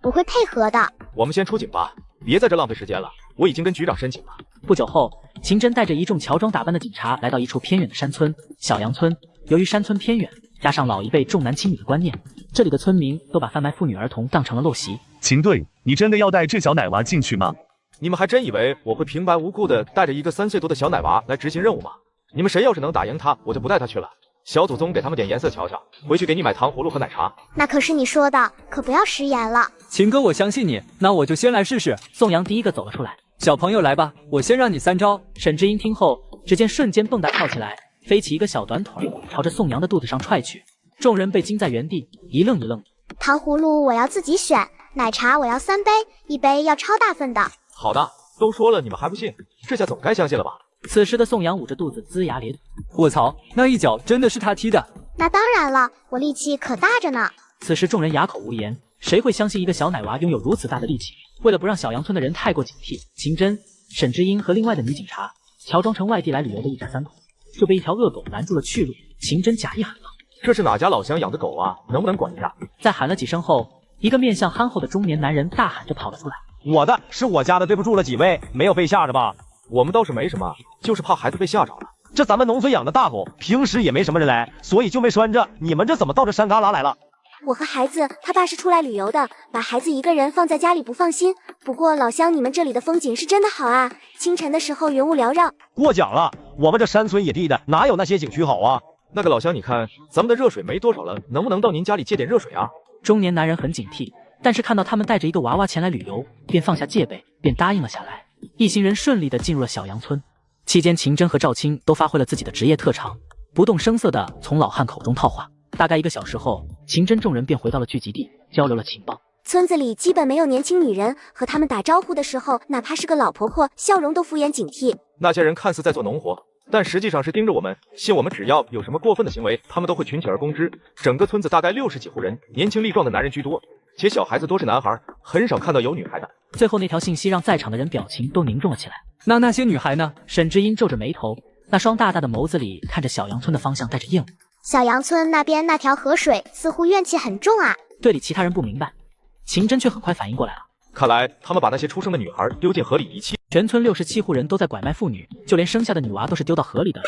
我会配合的。我们先出警吧，别在这浪费时间了，我已经跟局长申请了。不久后，秦真带着一众乔装打扮的警察来到一处偏远的山村小杨村。由于山村偏远，加上老一辈重男轻女的观念，这里的村民都把贩卖妇女儿童当成了陋习。秦队，你真的要带这小奶娃进去吗？你们还真以为我会平白无故的带着一个3岁多的小奶娃来执行任务吗？你们谁要是能打赢他，我就不带他去了。小祖宗给他们点颜色瞧瞧，回去给你买糖葫芦和奶茶。那可是你说的，可不要食言了。秦哥，我相信你，那我就先来试试。宋阳第一个走了出来，小朋友来吧，我先让你3招。沈之音听后，只见瞬间蹦跶跳起来，飞起一个小短腿，朝着宋阳的肚子上踹去。众人被惊在原地，一愣一愣。糖葫芦我要自己选，奶茶我要3杯，1杯要超大份的。好的，都说了你们还不信，这下总该相信了吧？此时的宋阳捂着肚子龇牙咧嘴，卧槽，那一脚真的是他踢的？那当然了，我力气可大着呢。此时众人哑口无言，谁会相信一个小奶娃拥有如此大的力气？为了不让小阳村的人太过警惕，秦真、沈之音和另外的女警察乔装成外地来旅游的一家3口，就被一条恶狗拦住了去路。秦真假意喊道：“这是哪家老乡养的狗啊？能不能管一下？”在喊了几声后，一个面相憨厚的中年男人大喊着跑了出来：“我的是我家的，对不住了几位，没有被吓着吧？我们倒是没什么，就是怕孩子被吓着了。这咱们农村养的大狗，平时也没什么人来，所以就没拴着。你们这怎么到这山旮旯来了？”我和孩子他爸是出来旅游的，把孩子一个人放在家里不放心。不过老乡，你们这里的风景是真的好啊，清晨的时候云雾缭绕。过奖了，我们这山村野地的哪有那些景区好啊？那个老乡，你看咱们的热水没多少了，能不能到您家里借点热水啊？中年男人很警惕，但是看到他们带着一个娃娃前来旅游，便放下戒备，便答应了下来。一行人顺利的进入了小阳村。期间，秦真和赵青都发挥了自己的职业特长，不动声色的从老汉口中套话。大概1个小时后，秦真众人便回到了聚集地，交流了情报。村子里基本没有年轻女人，和他们打招呼的时候，哪怕是个老婆婆，笑容都敷衍警惕。那些人看似在做农活，但实际上是盯着我们，信我们只要有什么过分的行为，他们都会群起而攻之。整个村子大概60几户人，年轻力壮的男人居多，且小孩子多是男孩，很少看到有女孩的。最后那条信息让在场的人表情都凝重了起来。那些女孩呢？沈之音皱着眉头，那双大大的眸子里看着小阳村的方向带着厌恶。小阳村那边那条河水似乎怨气很重啊。队里其他人不明白，秦真却很快反应过来了。看来他们把那些出生的女孩丢进河里遗弃。全村67户人都在拐卖妇女，就连生下的女娃都是丢到河里的。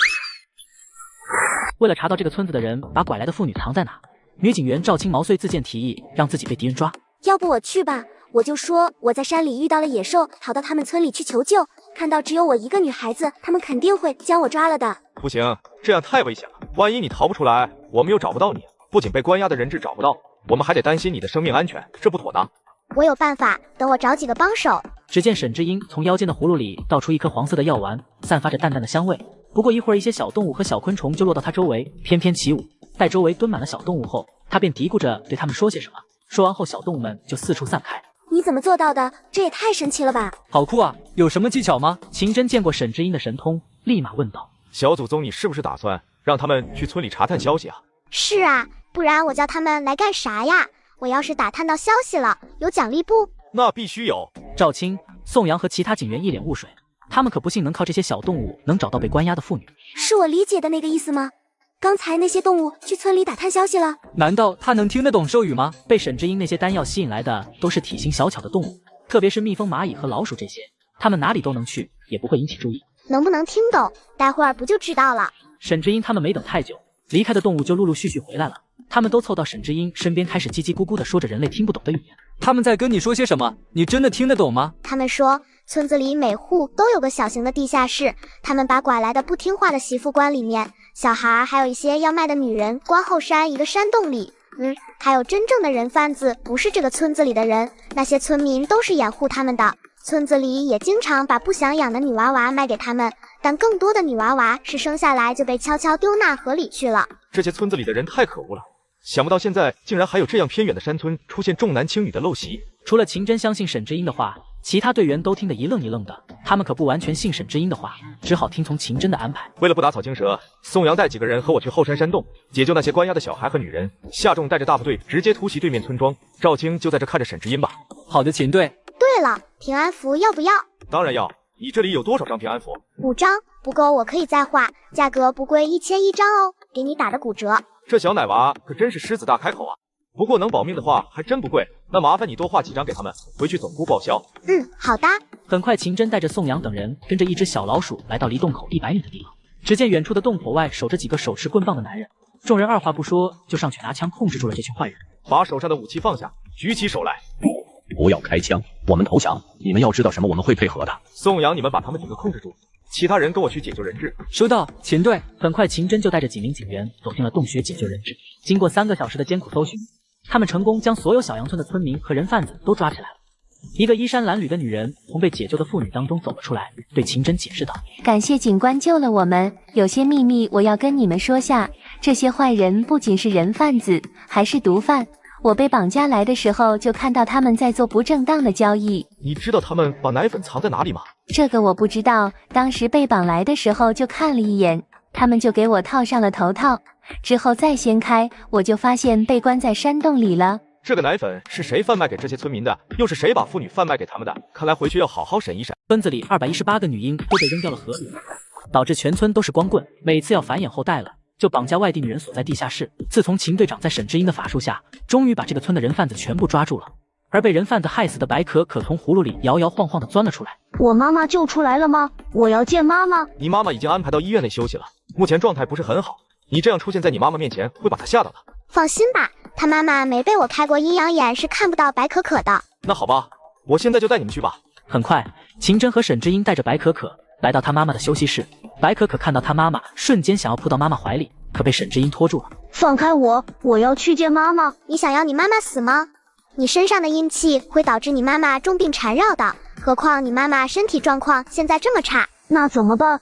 为了查到这个村子的人把拐来的妇女藏在哪，女警员赵青毛遂自荐提议让自己被敌人抓。要不我去吧，我就说我在山里遇到了野兽，逃到他们村里去求救，看到只有我一个女孩子，他们肯定会将我抓了的。不行，这样太危险了，万一你逃不出来，我们又找不到你，不仅被关押的人质找不到，我们还得担心你的生命安全，这不妥当。我有办法，等我找几个帮手。只见沈之音从腰间的葫芦里倒出一颗黄色的药丸，散发着淡淡的香味。不过一会儿，一些小动物和小昆虫就落到他周围，翩翩起舞。待周围蹲满了小动物后，他便嘀咕着对他们说些什么。说完后，小动物们就四处散开。你怎么做到的？这也太神奇了吧！好酷啊！有什么技巧吗？秦真见过沈之音的神通，立马问道：“小祖宗，你是不是打算让他们去村里查探消息啊？”“是啊，不然我叫他们来干啥呀？我要是打探到消息了，有奖励不？”“那必须有。”赵青、宋阳和其他警员一脸雾水，他们可不信能靠这些小动物能找到被关押的妇女。是我理解的那个意思吗？刚才那些动物去村里打探消息了？难道他能听得懂兽语吗？被沈之音那些丹药吸引来的都是体型小巧的动物，特别是蜜蜂、蚂蚁和老鼠这些，它们哪里都能去，也不会引起注意。能不能听懂？待会儿不就知道了。沈之音他们没等太久，离开的动物就陆陆续续回来了。他们都凑到沈之音身边，开始叽叽咕咕地说着人类听不懂的语言。他们在跟你说些什么？你真的听得懂吗？他们说村子里每户都有个小型的地下室，他们把拐来的不听话的媳妇关里面，小孩还有一些要卖的女人关后山一个山洞里。还有真正的人贩子不是这个村子里的人，那些村民都是掩护他们的。村子里也经常把不想养的女娃娃卖给他们，但更多的女娃娃是生下来就被悄悄丢纳河里去了。这些村子里的人太可恶了，想不到现在竟然还有这样偏远的山村出现重男轻女的陋习。除了秦真相信沈之音的话，其他队员都听得一愣一愣的。他们可不完全信沈之音的话，只好听从秦真的安排。为了不打草惊蛇，宋阳带几个人和我去后山山洞解救那些关押的小孩和女人。夏仲带着大部队直接突袭对面村庄，赵青就在这看着沈之音吧。好的，秦队。对了，平安符要不要？当然要。你这里有多少张平安符？5张，不够我可以再画，价格不贵，1000一张哦，给你打的骨折。这小奶娃可真是狮子大开口啊！不过能保命的话还真不贵，那麻烦你多画几张给他们，回去总估报销。好的。很快，秦真带着宋阳等人跟着一只小老鼠来到离洞口100米的地方。只见远处的洞口外守着几个手持棍棒的男人，众人二话不说就上去拿枪控制住了这群坏人。把手上的武器放下，举起手来。不要开枪，我们投降。你们要知道什么，我们会配合的。宋阳，你们把他们几个控制住，其他人跟我去解救人质。收到，秦队。很快，秦真就带着几名警员走进了洞穴解救人质。经过3个小时的艰苦搜寻，他们成功将所有小阳村的村民和人贩子都抓起来了。一个衣衫褴褛的女人从被解救的妇女当中走了出来，对秦真解释道：“感谢警官救了我们，有些秘密我要跟你们说下。这些坏人不仅是人贩子，还是毒贩。我被绑架来的时候，就看到他们在做不正当的交易。你知道他们把奶粉藏在哪里吗？这个我不知道，当时被绑来的时候就看了一眼，他们就给我套上了头套，之后再掀开，我就发现被关在山洞里了。”这个奶粉是谁贩卖给这些村民的？又是谁把妇女贩卖给他们的？看来回去要好好审一审。村子里218个女婴都被扔掉了河里，导致全村都是光棍。每次要繁衍后代了，就绑架外地女人所在地下室。自从秦队长在沈知音的法术下，终于把这个村的人贩子全部抓住了。而被人贩子害死的白可可从葫芦里摇摇晃晃地钻了出来。我妈妈救出来了吗？我要见妈妈。你妈妈已经安排到医院内休息了，目前状态不是很好。你这样出现在你妈妈面前，会把她吓到的。放心吧，她妈妈没被我开过阴阳眼，是看不到白可可的。那好吧，我现在就带你们去吧。很快，秦真和沈知音带着白可可来到她妈妈的休息室。白可可看到她妈妈，瞬间想要扑到妈妈怀里，可被沈知音拖住了。放开我，我要去见妈妈。你想要你妈妈死吗？你身上的阴气会导致你妈妈重病缠绕的，何况你妈妈身体状况现在这么差，那怎么办？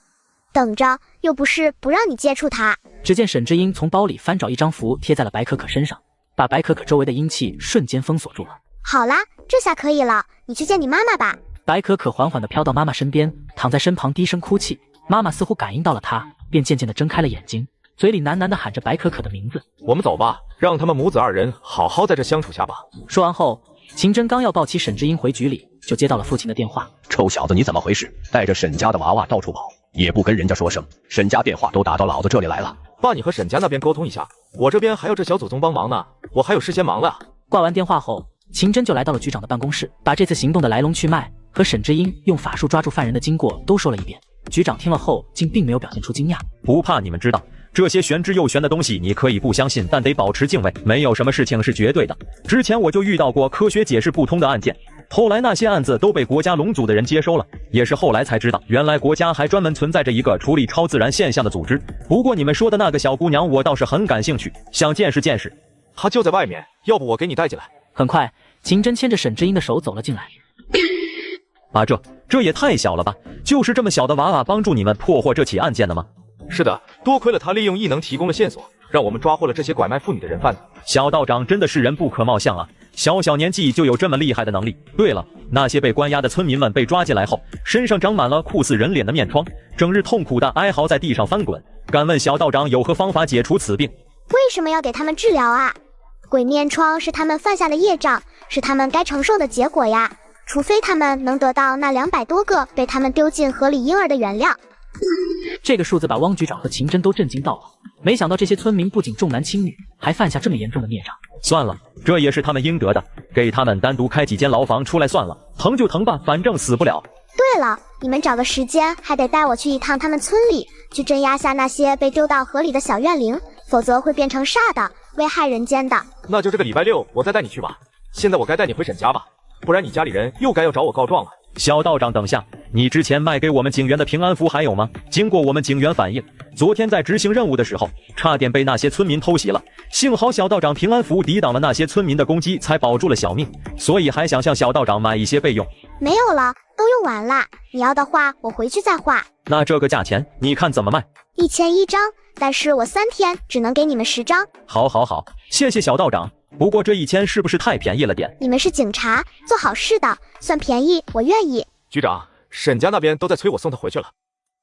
等着，又不是不让你接触她。只见沈知音从包里翻找一张符贴在了白可可身上，把白可可周围的阴气瞬间封锁住了。好啦，这下可以了，你去见你妈妈吧。白可可缓缓地飘到妈妈身边，躺在身旁低声哭泣。妈妈似乎感应到了她，便渐渐地睁开了眼睛，嘴里喃喃地喊着白可可的名字。我们走吧，让他们母子二人好好在这相处下吧。说完后，秦真刚要抱起沈知音回局里，就接到了父亲的电话。臭小子，你怎么回事？带着沈家的娃娃到处跑，也不跟人家说声。沈家电话都打到老子这里来了。爸，你和沈家那边沟通一下，我这边还要这小祖宗帮忙呢，我还有事先忙了。挂完电话后，秦真就来到了局长的办公室，把这次行动的来龙去脉和沈知音用法术抓住犯人的经过都说了一遍。局长听了后，竟并没有表现出惊讶。不怕你们知道，这些玄之又玄的东西，你可以不相信，但得保持敬畏。没有什么事情是绝对的。之前我就遇到过科学解释不通的案件，后来那些案子都被国家龙组的人接收了，也是后来才知道，原来国家还专门存在着一个处理超自然现象的组织。不过你们说的那个小姑娘，我倒是很感兴趣，想见识见识。她就在外面，要不我给你带进来。很快，秦真牵着沈知音的手走了进来。啊，这也太小了吧！就是这么小的娃娃帮助你们破获这起案件的吗？是的，多亏了他利用异能提供了线索，让我们抓获了这些拐卖妇女的人贩子。小道长真的是人不可貌相啊，小年纪就有这么厉害的能力。对了，那些被关押的村民们被抓进来后，身上长满了酷似人脸的面疮，整日痛苦的哀嚎在地上翻滚。敢问小道长有何方法解除此病？为什么要给他们治疗啊？鬼面疮是他们犯下的业障，是他们该承受的结果呀。除非他们能得到那200多个被他们丢进河里婴儿的原谅。这个数字把汪局长和秦真都震惊到了，没想到这些村民不仅重男轻女，还犯下这么严重的孽障。算了，这也是他们应得的，给他们单独开几间牢房出来算了，疼就疼吧，反正死不了。对了，你们找个时间还得带我去一趟他们村里，去镇压下那些被丢到河里的小怨灵，否则会变成煞的，危害人间的。那就这个礼拜6我再带你去吧。现在我该带你回沈家吧，不然你家里人又该要找我告状了。小道长，等下，你之前卖给我们警员的平安符还有吗？经过我们警员反映，昨天在执行任务的时候，差点被那些村民偷袭了。幸好小道长平安符抵挡了那些村民的攻击，才保住了小命，所以还想向小道长买一些备用。没有了，都用完了。你要的话，我回去再画。那这个价钱，你看怎么卖？1001张，但是我3天只能给你们10张。好，谢谢小道长。不过这1000是不是太便宜了点？你们是警察，做好事的，算便宜我愿意。局长，沈家那边都在催我送他回去了。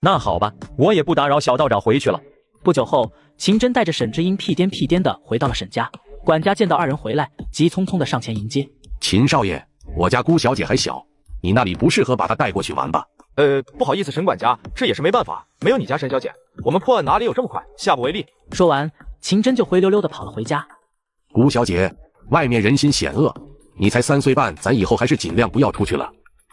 那好吧，我也不打扰小道长回去了。不久后，秦真带着沈知音屁颠的回到了沈家。管家见到2人回来，急匆匆的上前迎接。秦少爷，我家姑小姐还小，你那里不适合把她带过去玩吧？不好意思，沈管家，这也是没办法，没有你家沈小姐，我们破案哪里有这么快，下不为例。说完，秦真就灰溜溜的跑了回家。姑小姐，外面人心险恶，你才3岁半，咱以后还是尽量不要出去了。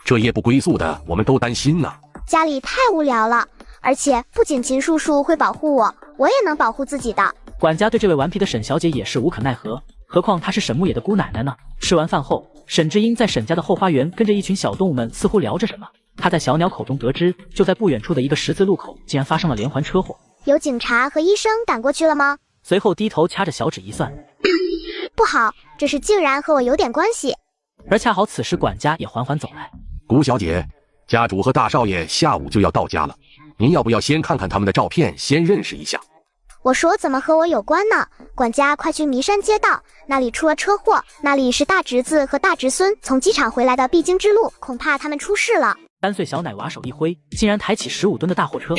这夜不归宿的，我们都担心呢。家里太无聊了，而且不仅秦叔叔会保护我，我也能保护自己的。管家对这位顽皮的沈小姐也是无可奈何，何况她是沈牧野的姑奶奶呢。吃完饭后，沈知音在沈家的后花园跟着一群小动物们似乎聊着什么。他在小鸟口中得知，就在不远处的一个十字路口，竟然发生了连环车祸。有警察和医生赶过去了吗？随后低头掐着小指一算，不好，这事竟然和我有点关系。而恰好此时管家也缓缓走来。谷小姐，家主和大少爷下午就要到家了，您要不要先看看他们的照片，先认识一下？我说怎么和我有关呢？管家快去弥山街道，那里出了车祸，那里是大侄子和大侄孙从机场回来的必经之路，恐怕他们出事了。3岁小奶娃手一挥，竟然抬起15吨的大货车，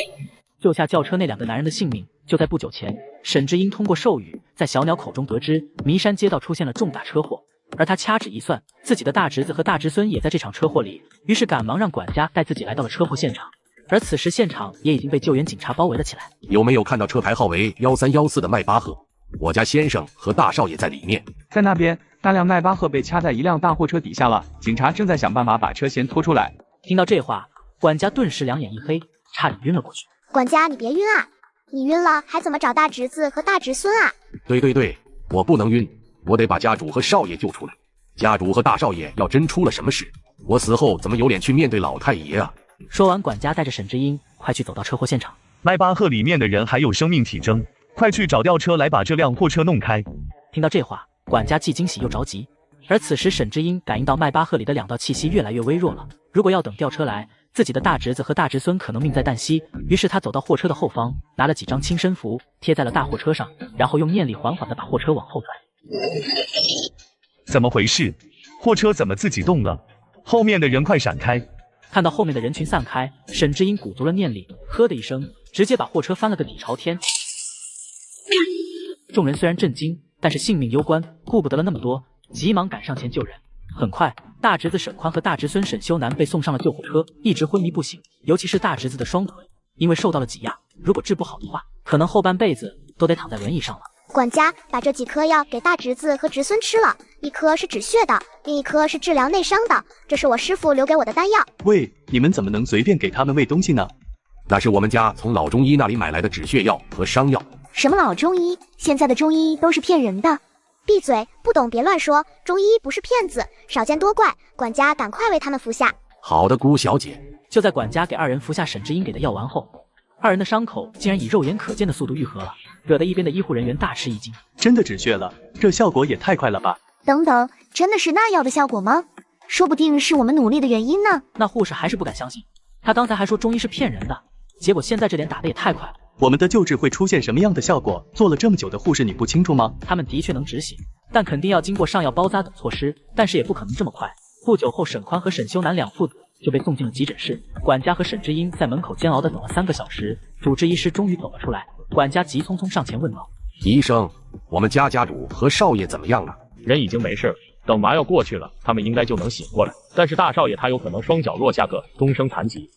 救下轿车那2个男人的性命。就在不久前，沈之英通过授予，在小鸟口中得知弥山街道出现了重大车祸，而他掐指一算，自己的大侄子和大侄孙也在这场车祸里，于是赶忙让管家带自己来到了车祸现场。而此时现场也已经被救援警察包围了起来。有没有看到车牌号为1314的迈巴赫？我家先生和大少爷在里面。在那边，那辆迈巴赫被掐在一辆大货车底下了，警察正在想办法把车先拖出来。听到这话，管家顿时两眼一黑，差点晕了过去。管家，你别晕啊！你晕了还怎么找大侄子和大侄孙啊？对，我不能晕，我得把家主和少爷救出来。家主和大少爷要真出了什么事，我死后怎么有脸去面对老太爷啊？说完，管家带着沈之英快去走到车祸现场。迈巴赫里面的人还有生命体征，快去找吊车来把这辆货车弄开。听到这话，管家既惊喜又着急。而此时沈之英感应到迈巴赫里的2道气息越来越微弱了，如果要等吊车来，自己的大侄子和大侄孙可能命在旦夕。于是他走到货车的后方，拿了几张清身符贴在了大货车上，然后用念力缓缓地把货车往后拽。怎么回事？货车怎么自己动了？后面的人快闪开！看到后面的人群散开，沈之英鼓足了念力，呵的一声，直接把货车翻了个底朝天。众人虽然震惊，但是性命攸关，顾不得了那么多，急忙赶上前救人。很快，大侄子沈宽和大侄孙沈修南被送上了救护车，一直昏迷不醒。尤其是大侄子的双腿，因为受到了挤压，如果治不好的话，可能后半辈子都得躺在轮椅上了。管家把这几颗药给大侄子和侄孙吃了，一颗是止血的，另一颗是治疗内伤的，这是我师傅留给我的丹药。喂，你们怎么能随便给他们喂东西呢？那是我们家从老中医那里买来的止血药和伤药。什么老中医？现在的中医都是骗人的。闭嘴，不懂别乱说，中医不是骗子，少见多怪。管家赶快为他们服下。好的，姑小姐。就在管家给2人服下沈之英给的药丸后，2人的伤口竟然以肉眼可见的速度愈合了，惹得一边的医护人员大吃一惊。真的止血了，这效果也太快了吧！等等，真的是那药的效果吗？说不定是我们努力的原因呢。那护士还是不敢相信，他刚才还说中医是骗人的，结果现在这脸打得也太快了。我们的救治会出现什么样的效果？做了这么久的护士，你不清楚吗？他们的确能止血，但肯定要经过上药包扎等措施，但是也不可能这么快。不久后，沈宽和沈修南2父子就被送进了急诊室。管家和沈之英在门口煎熬的等了3个小时，主治医师终于走了出来。管家急匆匆上前问道：“医生，我们家家主和少爷怎么样了？”人已经没事了，等麻药过去了，他们应该就能醒过来。但是大少爷他有可能双脚弱下颌，终生残疾。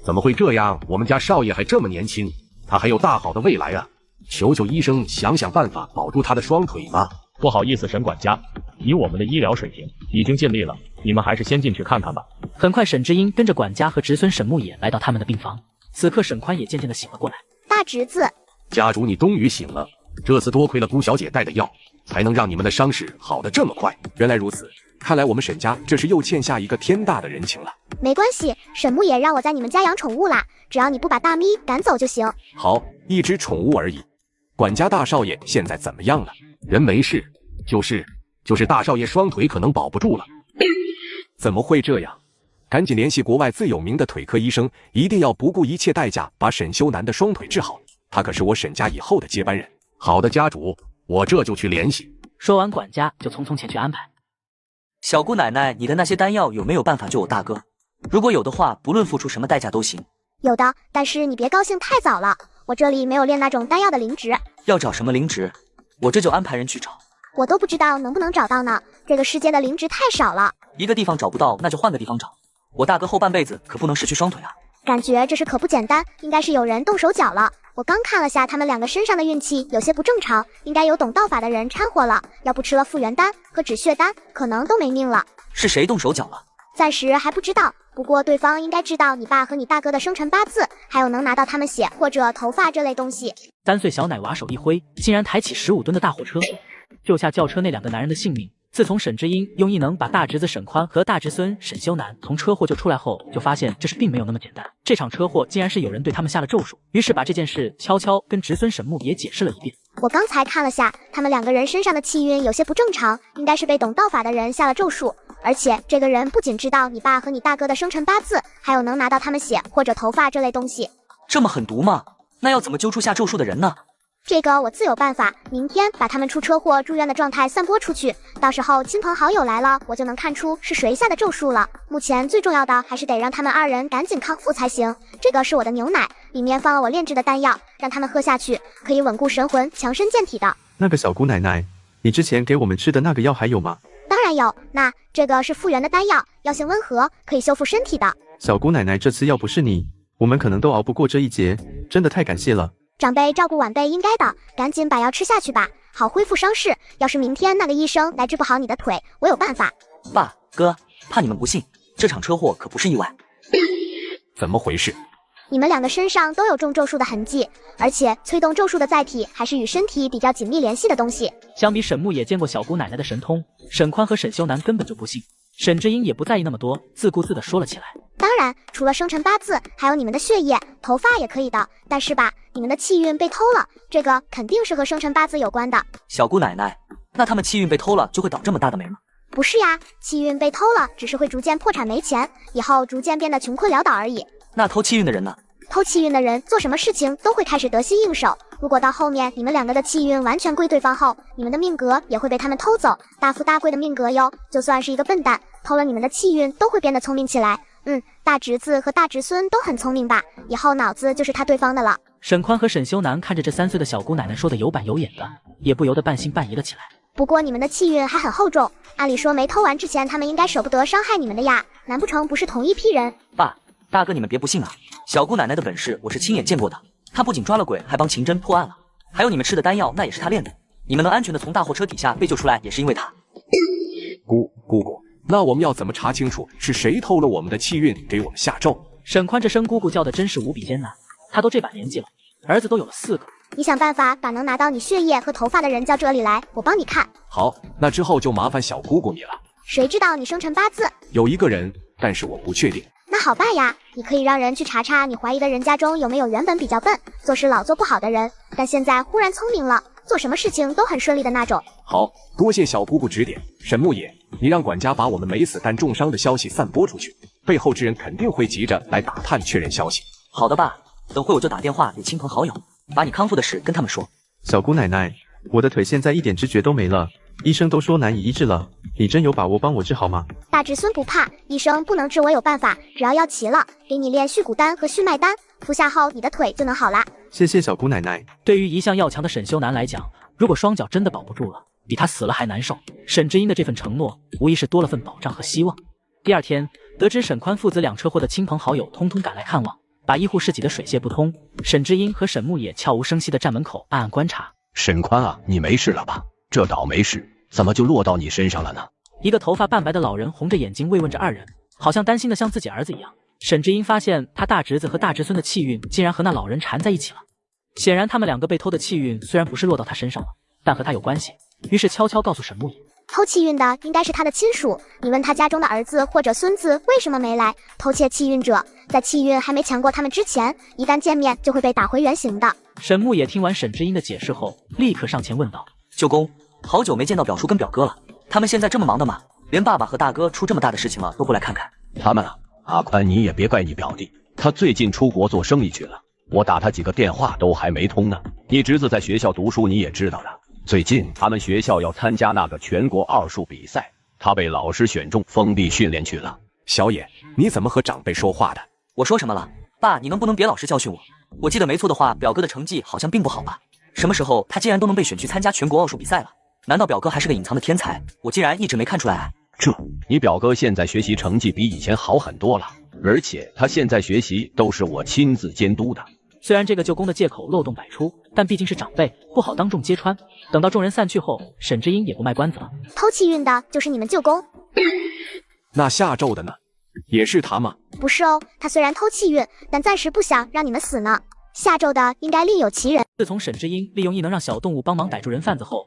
怎么会这样？我们家少爷还这么年轻，他还有大好的未来啊！求求医生想想办法保住他的双腿吧。不好意思，沈管家，以我们的医疗水平已经尽力了，你们还是先进去看看吧。很快，沈之英跟着管家和侄孙沈牧野来到他们的病房。此刻，沈宽也渐渐的醒了过来。大侄子，家主你终于醒了，这次多亏了姑小姐带的药，才能让你们的伤势好得这么快。原来如此，看来我们沈家这是又欠下一个天大的人情了。没关系，沈牧野让我在你们家养宠物啦，只要你不把大咪赶走就行。好，一只宠物而已。管家大少爷现在怎么样了？人没事，就是大少爷双腿可能保不住了。怎么会这样？赶紧联系国外最有名的腿科医生，一定要不顾一切代价把沈修南的双腿治好。他可是我沈家以后的接班人。好的，家主，我这就去联系。说完，管家就匆匆前去安排。小姑奶奶，你的那些丹药有没有办法救我大哥？如果有的话，不论付出什么代价都行。有的，但是你别高兴太早了，我这里没有炼那种丹药的灵植。要找什么灵植？我这就安排人去找。我都不知道能不能找到呢，这个世界的灵植太少了。一个地方找不到，那就换个地方找。我大哥后半辈子可不能失去双腿啊！感觉这事可不简单，应该是有人动手脚了。我刚看了下他们2个身上的运气有些不正常，应该有懂道法的人掺和了，要不吃了复原丹和止血丹，可能都没命了。是谁动手脚了？暂时还不知道，不过对方应该知道你爸和你大哥的生辰八字，还有能拿到他们血或者头发这类东西。3岁小奶娃手一挥，竟然抬起15吨的大货车，救下轿车那2个男人的性命。自从沈之英用异能把大侄子沈宽和大侄孙沈修南从车祸救出来后，就发现这事并没有那么简单。这场车祸竟然是有人对他们下了咒术，于是把这件事悄悄跟侄孙沈牧也解释了一遍。我刚才看了下，他们两个人身上的气运有些不正常，应该是被懂道法的人下了咒术。而且这个人不仅知道你爸和你大哥的生辰八字，还有能拿到他们血或者头发这类东西。这么狠毒吗？那要怎么揪出下咒术的人呢？这个我自有办法，明天把他们出车祸住院的状态散播出去，到时候亲朋好友来了，我就能看出是谁下的咒术了。目前最重要的还是得让他们二人赶紧康复才行。这个是我的牛奶，里面放了我炼制的丹药，让他们喝下去，可以稳固神魂，强身健体的。那个小姑奶奶，你之前给我们吃的那个药还有吗？当然有，那这个是复原的丹药，药性温和，可以修复身体的。小姑奶奶，这次要不是你，我们可能都熬不过这一劫，真的太感谢了。长辈照顾晚辈应该的，赶紧把药吃下去吧，好恢复伤势。要是明天那个医生来治不好你的腿，我有办法。爸哥，怕你们不信，这场车祸可不是意外。怎么回事？你们两个身上都有中咒术的痕迹，而且催动咒术的载体还是与身体比较紧密联系的东西。相比沈牧也见过小姑奶奶的神通，沈宽和沈修南根本就不信。沈之英也不在意那么多，自顾自地说了起来。当然，除了生辰八字，还有你们的血液、头发也可以的。但是吧，你们的气运被偷了，这个肯定是和生辰八字有关的。小姑奶奶，那他们气运被偷了，就会倒这么大的霉吗？不是呀，气运被偷了，只是会逐渐破产没钱，以后逐渐变得穷困潦倒而已。那偷气运的人呢？偷气运的人做什么事情都会开始得心应手。如果到后面你们两个的气运完全归对方后，你们的命格也会被他们偷走，大富大贵的命格哟。就算是一个笨蛋，偷了你们的气运都会变得聪明起来。大侄子和大侄孙都很聪明吧？以后脑子就是他对方的了。沈宽和沈修南看着这3岁的小姑奶奶说的有板有眼的，也不由得半信半疑了起来。不过你们的气运还很厚重，按理说没偷完之前，他们应该舍不得伤害你们的呀，难不成不是同一批人？爸，大哥你们别不信啊，小姑奶奶的本事我是亲眼见过的，她不仅抓了鬼，还帮秦真破案了。还有你们吃的丹药，那也是她炼的。你们能安全的从大货车底下被救出来，也是因为她。姑姑，那我们要怎么查清楚是谁偷了我们的气运给我们下咒？沈宽这声姑姑叫的真是无比艰难，他都这把年纪了，儿子都有了4个。你想办法把能拿到你血液和头发的人叫这里来，我帮你看。好，那之后就麻烦小姑姑你了。谁知道你生辰八字？有一个人，但是我不确定。那好办呀，你可以让人去查查你怀疑的人家中有没有原本比较笨、做事老做不好的人，但现在忽然聪明了，做什么事情都很顺利的那种。好，多谢小姑姑指点。沈牧野，你让管家把我们没死但重伤的消息散播出去，背后之人肯定会急着来打探确认消息。好的爸，等会我就打电话给亲朋好友，把你康复的事跟他们说。小姑奶奶，我的腿现在一点知觉都没了，医生都说难以医治了，你真有把握帮我治好吗？大侄孙不怕，医生不能治我有办法，只要药齐了，给你炼续骨丹和续脉丹，服下后你的腿就能好啦。谢谢小姑奶奶。对于一向要强的沈修南来讲，如果双脚真的保不住了，比他死了还难受。沈之英的这份承诺，无疑是多了份保障和希望。第2天，得知沈宽父子俩车祸的亲朋好友通通赶来看望，把医护室挤得水泄不通。沈之英和沈牧野悄无声息地站门口暗暗观察。沈宽啊，你没事了吧？这倒霉事怎么就落到你身上了呢？一个头发半白的老人红着眼睛慰问着2人，好像担心的像自己儿子一样。沈之英发现他大侄子和大侄孙的气运竟然和那老人缠在一起了，显然他们2个被偷的气运虽然不是落到他身上了，但和他有关系，于是悄悄告诉沈牧野，偷气运的应该是他的亲属，你问他家中的儿子或者孙子为什么没来。偷窃气运者在气运还没强过他们之前，一旦见面就会被打回原形的。沈牧野听完沈之英的解释后，立刻上前问道：舅公，好久没见到表叔跟表哥了，他们现在这么忙的吗？连爸爸和大哥出这么大的事情了都不来看看？他们啊，阿宽你也别怪你表弟，他最近出国做生意去了，我打他几个电话都还没通呢。你侄子在学校读书你也知道的，最近他们学校要参加那个全国奥数比赛，他被老师选中封闭训练去了。小野，你怎么和长辈说话的？我说什么了？爸，你能不能别老是教训我？我记得没错的话，表哥的成绩好像并不好吧？什么时候他竟然都能被选去参加全国奥数比赛了？难道表哥还是个隐藏的天才？我竟然一直没看出来啊！你表哥现在学习成绩比以前好很多了，而且他现在学习都是我亲自监督的。虽然这个舅公的借口漏洞百出，但毕竟是长辈，不好当众揭穿。等到众人散去后，沈之英也不卖关子了。偷气运的就是你们舅公。那下咒的呢？也是他吗？不是哦，他虽然偷气运，但暂时不想让你们死呢。下咒的应该另有其人。自从沈之英利用异能让小动物帮忙逮住人贩子后，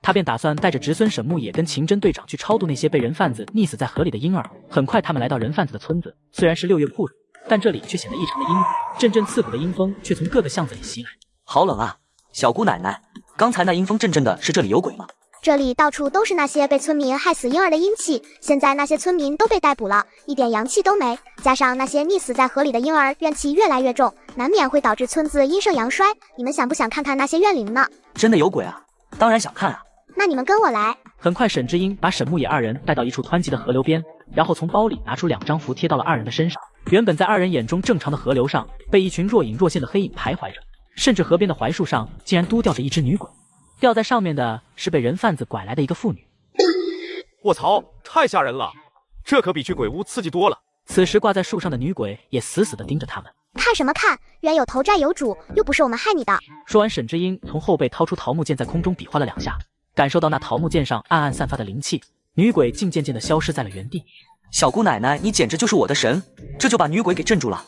他便打算带着侄孙沈牧野跟刑侦队长去超度那些被人贩子溺死在河里的婴儿。很快他们来到人贩子的村子，虽然是6月酷暑，但这里却显得异常的阴冷，阵阵刺骨的阴风却从各个巷子里袭来。好冷啊！小姑奶奶，刚才那阴风阵阵的，是这里有鬼吗？这里到处都是那些被村民害死婴儿的阴气，现在那些村民都被逮捕了，一点阳气都没，加上那些溺死在河里的婴儿怨气越来越重，难免会导致村子阴盛阳衰。你们想不想看看那些怨灵呢？真的有鬼啊？当然想看啊。那你们跟我来。很快，沈之英把沈牧野二人带到一处湍急的河流边，然后从包里拿出2张符贴到了二人的身上。原本在二人眼中正常的河流上，被一群若隐若现的黑影徘徊着，甚至河边的槐树上竟然都吊着一只女鬼。吊在上面的是被人贩子拐来的一个妇女。卧槽，太吓人了，这可比去鬼屋刺激多了。此时挂在树上的女鬼也死死地盯着他们。看什么看？冤有头债有主，又不是我们害你的。说完，沈之英从后背掏出桃木剑，在空中比划了2下，感受到那桃木剑上暗暗散发的灵气，女鬼竟渐渐地消失在了原地。小姑奶奶，你简直就是我的神，这就把女鬼给镇住了。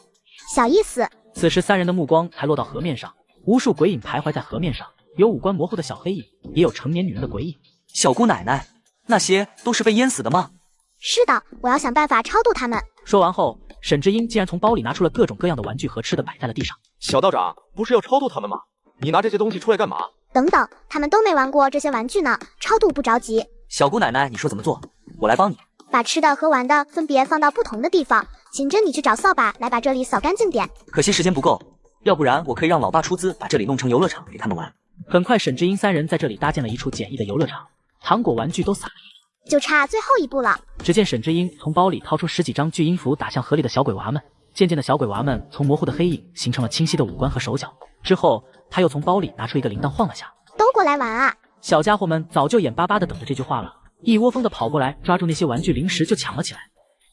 小意思。此时3人的目光才落到河面上，无数鬼影徘徊在河面上，有五官模糊的小黑影，也有成年女人的鬼影。小姑奶奶，那些都是被淹死的吗？是的，我要想办法超度他们。说完后，沈之英竟然从包里拿出了各种各样的玩具和吃的，摆在了地上。小道长，不是要超度他们吗？你拿这些东西出来干嘛？等等，他们都没玩过这些玩具呢，超度不着急。小姑奶奶，你说怎么做？我来帮你。把吃的和玩的分别放到不同的地方，秦真你去找扫把来把这里扫干净点。可惜时间不够，要不然我可以让老爸出资把这里弄成游乐场给他们玩。很快，沈之英3人在这里搭建了一处简易的游乐场，糖果玩具都撒了，就差最后一步了。只见沈之英从包里掏出10几张巨婴符，打向河里的小鬼娃们。渐渐的，小鬼娃们从模糊的黑影形成了清晰的五官和手脚。之后，他又从包里拿出一个铃铛晃了下，都过来玩啊！小家伙们早就眼巴巴的等着这句话了，一窝蜂的跑过来，抓住那些玩具零食就抢了起来。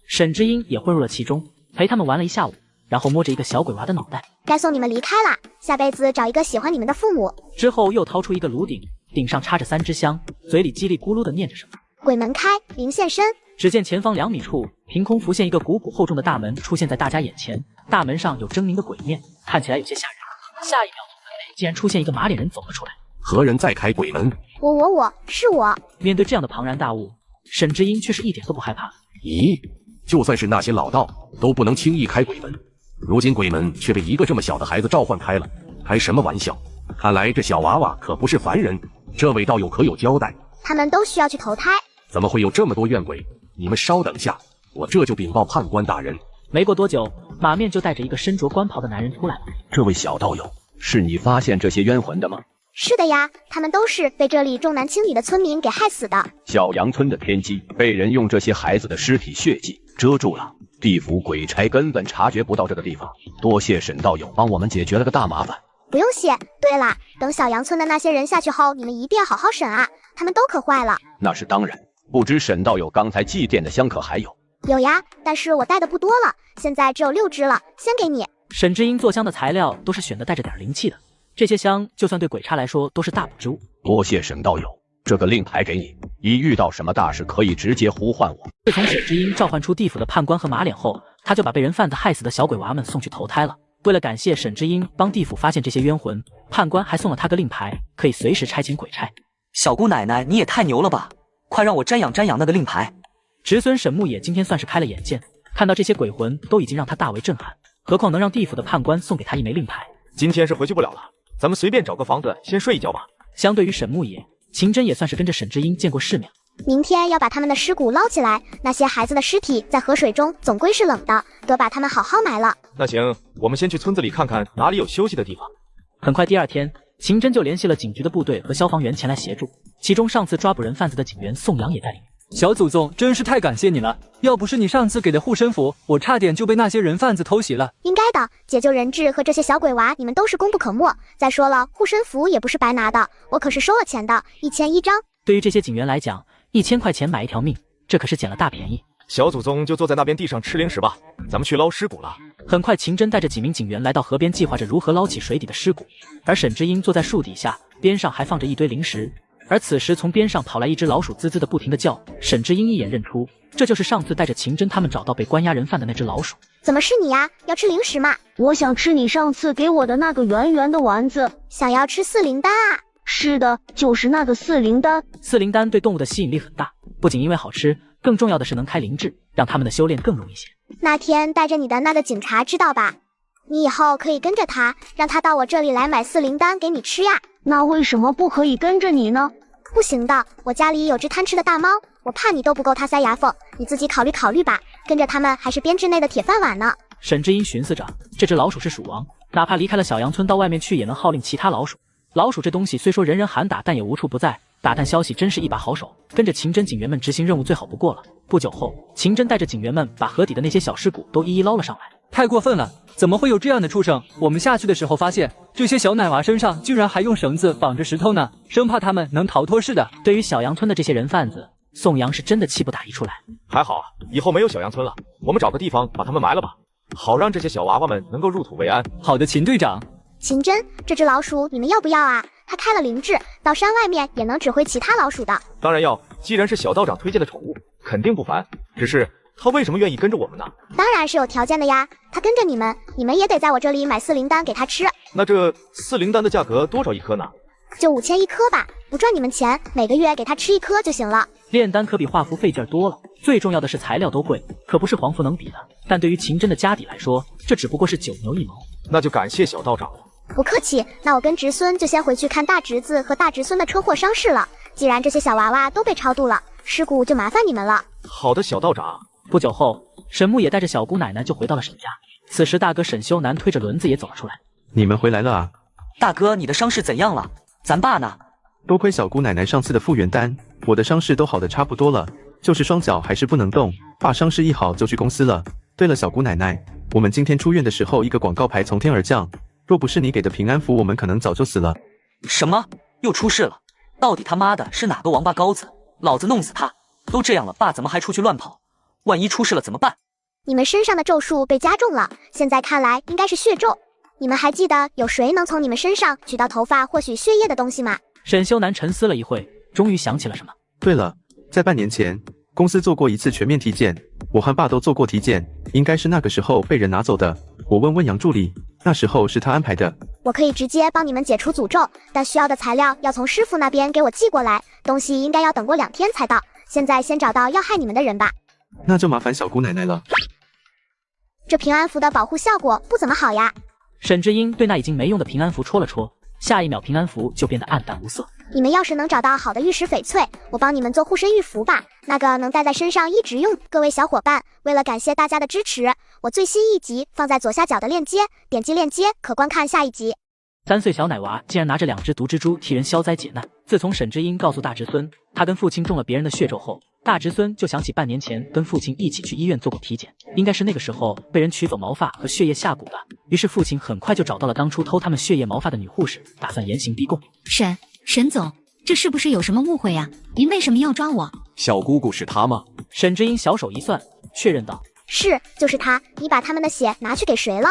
沈之英也混入了其中，陪他们玩了一下午，然后摸着一个小鬼娃的脑袋，该送你们离开了，下辈子找一个喜欢你们的父母。之后又掏出一个炉鼎，顶上插着3支香，嘴里叽里咕噜的念着什么。鬼门开，灵现身。只见前方2米处凭空浮现一个鼓鼓厚重的大门，出现在大家眼前，大门上有狰狞的鬼面，看起来有些吓人。下一秒，从门内竟然出现一个马脸人走了出来。何人在开鬼门？是我。面对这样的庞然大物，沈之英却是一点都不害怕。咦，就算是那些老道都不能轻易开鬼门，如今鬼门却被一个这么小的孩子召唤开了，开什么玩笑？看来这小娃娃可不是凡人，这位道友可有交代？他们都需要去投胎。怎么会有这么多怨鬼？你们稍等下，我这就禀报判官大人。没过多久，马面就带着一个身着官袍的男人出来了。这位小道友，是你发现这些冤魂的吗？是的呀，他们都是被这里重男轻女的村民给害死的。小阳村的天机被人用这些孩子的尸体血迹遮住了，地府鬼差根本察觉不到这个地方。多谢沈道友帮我们解决了个大麻烦。不用谢。对了，等小阳村的那些人下去后，你们一定要好好审啊，他们都可坏了。那是当然，不知沈道友刚才祭奠的香可还有？有呀，但是我带的不多了，现在只有6支了，先给你。沈之英做香的材料都是选的带着点灵气的，这些香就算对鬼差来说都是大补之物。多谢沈道友，这个令牌给你，一遇到什么大事可以直接呼唤我。自从沈之英召唤出地府的判官和马脸后，他就把被人贩子害死的小鬼娃们送去投胎了。为了感谢沈之英帮地府发现这些冤魂，判官还送了他个令牌，可以随时差遣鬼差。小姑奶奶，你也太牛了吧！快让我瞻仰瞻仰那个令牌。侄孙沈牧野今天算是开了眼界，看到这些鬼魂都已经让他大为震撼，何况能让地府的判官送给他一枚令牌。今天是回去不了了，咱们随便找个房子先睡一觉吧。相对于沈牧野，秦真也算是跟着沈之英见过世面。明天要把他们的尸骨捞起来，那些孩子的尸体在河水中总归是冷的，得把他们好好埋了。那行，我们先去村子里看看哪里有休息的地方。很快第2天，秦真就联系了警局的部队和消防员前来协助，其中上次抓捕人贩子的警员宋阳也在里面。小祖宗真是太感谢你了，要不是你上次给的护身符，我差点就被那些人贩子偷袭了。应该的，解救人质和这些小鬼娃，你们都是功不可没。再说了，护身符也不是白拿的，我可是收了钱的，1000一张。对于这些警员来讲，1000块钱买一条命，这可是捡了大便宜。小祖宗就坐在那边地上吃零食吧，咱们去捞尸骨了。很快，秦真带着几名警员来到河边，计划着如何捞起水底的尸骨，而沈之英坐在树底下，边上还放着一堆零食。而此时从边上跑来一只老鼠，滋滋的不停的叫。沈之英一眼认出，这就是上次带着秦真他们找到被关押人犯的那只老鼠。怎么是你呀？要吃零食吗？我想吃你上次给我的那个圆圆的丸子。想要吃4灵丹啊？是的，就是那个4灵丹。4灵丹对动物的吸引力很大，不仅因为好吃，更重要的是能开灵智，让他们的修炼更容易些。那天带着你的那个警察知道吧？你以后可以跟着他，让他到我这里来买4灵丹给你吃呀。那为什么不可以跟着你呢？不行的，我家里有只贪吃的大猫，我怕你都不够它塞牙缝，你自己考虑考虑吧。跟着他们还是编制内的铁饭碗呢。沈之音寻思着，这只老鼠是鼠王，哪怕离开了小阳村到外面去，也能号令其他老鼠。老鼠这东西虽说人人喊打，但也无处不在。打探消息真是一把好手，跟着刑侦警员们执行任务最好不过了。不久后，刑侦带着警员们把河底的那些小尸骨都一一捞了上来。太过分了，怎么会有这样的畜生？我们下去的时候发现，这些小奶娃身上居然还用绳子绑着石头呢，生怕他们能逃脱似的。对于小阳村的这些人贩子，宋阳是真的气不打一处来。还好啊，以后没有小阳村了，我们找个地方把他们埋了吧，好让这些小娃娃们能够入土为安。好的，秦队长。秦真，这只老鼠你们要不要啊？它开了灵智，到山外面也能指挥其他老鼠的。当然要，既然是小道长推荐的宠物，肯定不凡。只是他为什么愿意跟着我们呢？当然是有条件的呀，他跟着你们，你们也得在我这里买4灵丹给他吃。那这4灵丹的价格多少一颗呢？就5000一颗吧，不赚你们钱，每个月给他吃1颗就行了。炼丹可比画符费劲多了，最重要的是材料都贵，可不是黄符能比的。但对于秦真的家底来说，这只不过是9牛1毛。那就感谢小道长了。不客气，那我跟侄孙就先回去看大侄子和大侄孙的车祸伤势了。既然这些小娃娃都被超度了，尸骨就麻烦你们了。好的，小道长。不久后，沈木也带着小姑奶奶就回到了沈家。此时大哥沈修南推着轮子也走了出来。你们回来了啊？大哥，你的伤势怎样了？咱爸呢？多亏小姑奶奶上次的复原丹，我的伤势都好的差不多了，就是双脚还是不能动。爸伤势一好就去公司了。对了，小姑奶奶，我们今天出院的时候，一个广告牌从天而降，若不是你给的平安符，我们可能早就死了。什么？又出事了？到底他妈的是哪个王八羔子？老子弄死他！都这样了，爸怎么还出去乱跑？万一出事了怎么办？你们身上的咒术被加重了，现在看来应该是血咒。你们还记得有谁能从你们身上取到头发或许血液的东西吗？沈修南沉思了一会，终于想起了什么。对了，在半年前，公司做过一次全面体检，我和爸都做过体检，应该是那个时候被人拿走的。我问问杨助理，那时候是他安排的。我可以直接帮你们解除诅咒，但需要的材料要从师傅那边给我寄过来，东西应该要等过2天才到。现在先找到要害你们的人吧。那就麻烦小姑奶奶了。这平安符的保护效果不怎么好呀。沈之英对那已经没用的平安符戳了戳，下一秒平安符就变得暗淡无色。你们要是能找到好的玉石翡翠，我帮你们做护身玉符吧，那个能戴在身上一直用。各位小伙伴，为了感谢大家的支持，我最新一集放在左下角的链接，点击链接可观看下一集。3岁小奶娃竟然拿着2只毒蜘蛛替人消灾解难。自从沈之英告诉大侄孙他跟父亲中了别人的血咒后，大侄孙就想起半年前跟父亲一起去医院做过体检，应该是那个时候被人取走毛发和血液下蛊的。于是父亲很快就找到了当初偷他们血液毛发的女护士，打算严刑逼供。沈总，这是不是有什么误会呀？您为什么要抓我？小姑姑是她吗？沈之英小手一算，确认道：是，就是他。你把他们的血拿去给谁了？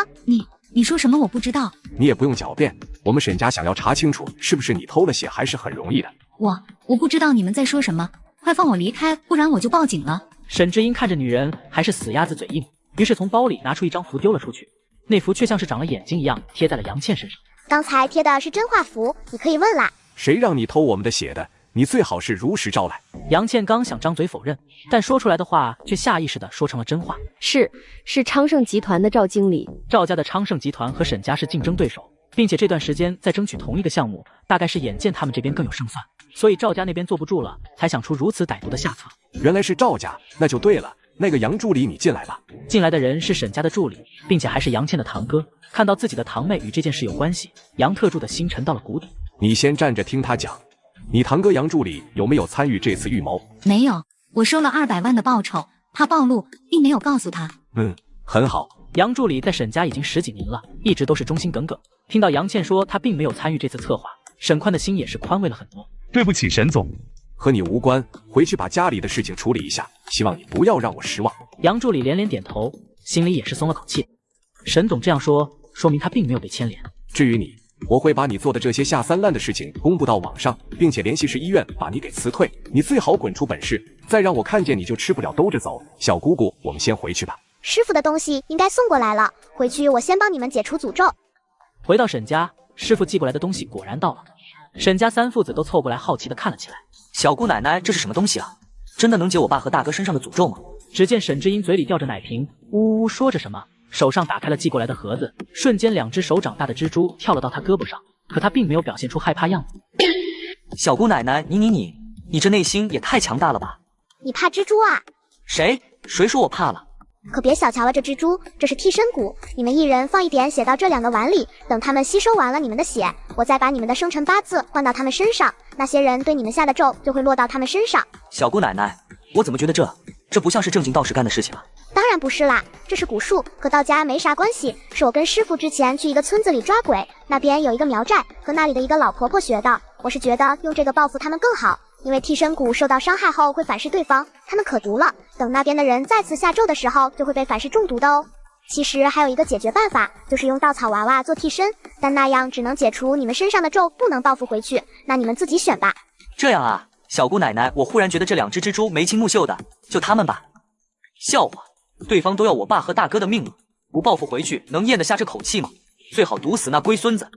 你说什么？我不知道。你也不用狡辩，我们沈家想要查清楚是不是你偷了血，还是很容易的。我不知道你们在说什么，快放我离开，不然我就报警了。沈之英看着女人还是死鸭子嘴硬，于是从包里拿出一张符丢了出去，那符却像是长了眼睛一样贴在了杨倩身上。刚才贴的是真话符，你可以问啦。谁让你偷我们的血的？你最好是如实招来。杨倩刚想张嘴否认，但说出来的话却下意识地说成了真话。是昌盛集团的赵经理。赵家的昌盛集团和沈家是竞争对手，并且这段时间在争取同一个项目，大概是眼见他们这边更有胜算，所以赵家那边坐不住了，才想出如此歹毒的下策。原来是赵家，那就对了。那个杨助理，你进来吧。进来的人是沈家的助理，并且还是杨倩的堂哥。看到自己的堂妹与这件事有关系，杨特助的心沉到了谷底。你先站着听他讲。你堂哥杨助理有没有参与这次预谋？没有，我收了200万的报酬，怕暴露，并没有告诉他。很好。杨助理在沈家已经10几年了，一直都是忠心耿耿。听到杨倩说他并没有参与这次策划，沈宽的心也是宽慰了很多。对不起，沈总，和你无关，回去把家里的事情处理一下，希望你不要让我失望。杨助理连连点头，心里也是松了口气。沈总这样说，说明他并没有被牵连。至于你，我会把你做的这些下三滥的事情公布到网上，并且联系市医院把你给辞退。你最好滚出本市，再让我看见你就吃不了兜着走。小姑姑，我们先回去吧。师傅的东西应该送过来了，回去我先帮你们解除诅咒。回到沈家，师傅寄过来的东西果然到了。沈家3父子都凑过来好奇地看了起来。小姑奶奶，这是什么东西啊？真的能解我爸和大哥身上的诅咒吗？只见沈之英嘴里吊着奶瓶，呜呜说着什么，手上打开了寄过来的盒子，瞬间2只手掌大的蜘蛛跳了到他胳膊上，可他并没有表现出害怕样子。小姑奶奶，你这内心也太强大了吧？你怕蜘蛛啊？谁说我怕了？可别小瞧了这蜘蛛，这是替身骨，你们一人放一点血到这2个碗里，等他们吸收完了你们的血，我再把你们的生辰八字换到他们身上，那些人对你们下的咒就会落到他们身上。小姑奶奶，我怎么觉得这不像是正经道士干的事情啊？当然不是啦，这是蛊术，和道家没啥关系，是我跟师傅之前去一个村子里抓鬼，那边有一个苗寨，和那里的一个老婆婆学的，我是觉得用这个报复他们更好。因为替身骨受到伤害后会反噬对方，他们可毒了，等那边的人再次下咒的时候就会被反噬中毒的哦。其实还有一个解决办法，就是用稻草娃娃做替身，但那样只能解除你们身上的咒，不能报复回去，那你们自己选吧。这样啊，小姑奶奶，我忽然觉得这2只蜘蛛眉清目秀的，就他们吧。笑话，对方都要我爸和大哥的命了，不报复回去能咽得下这口气吗？最好毒死那龟孙子。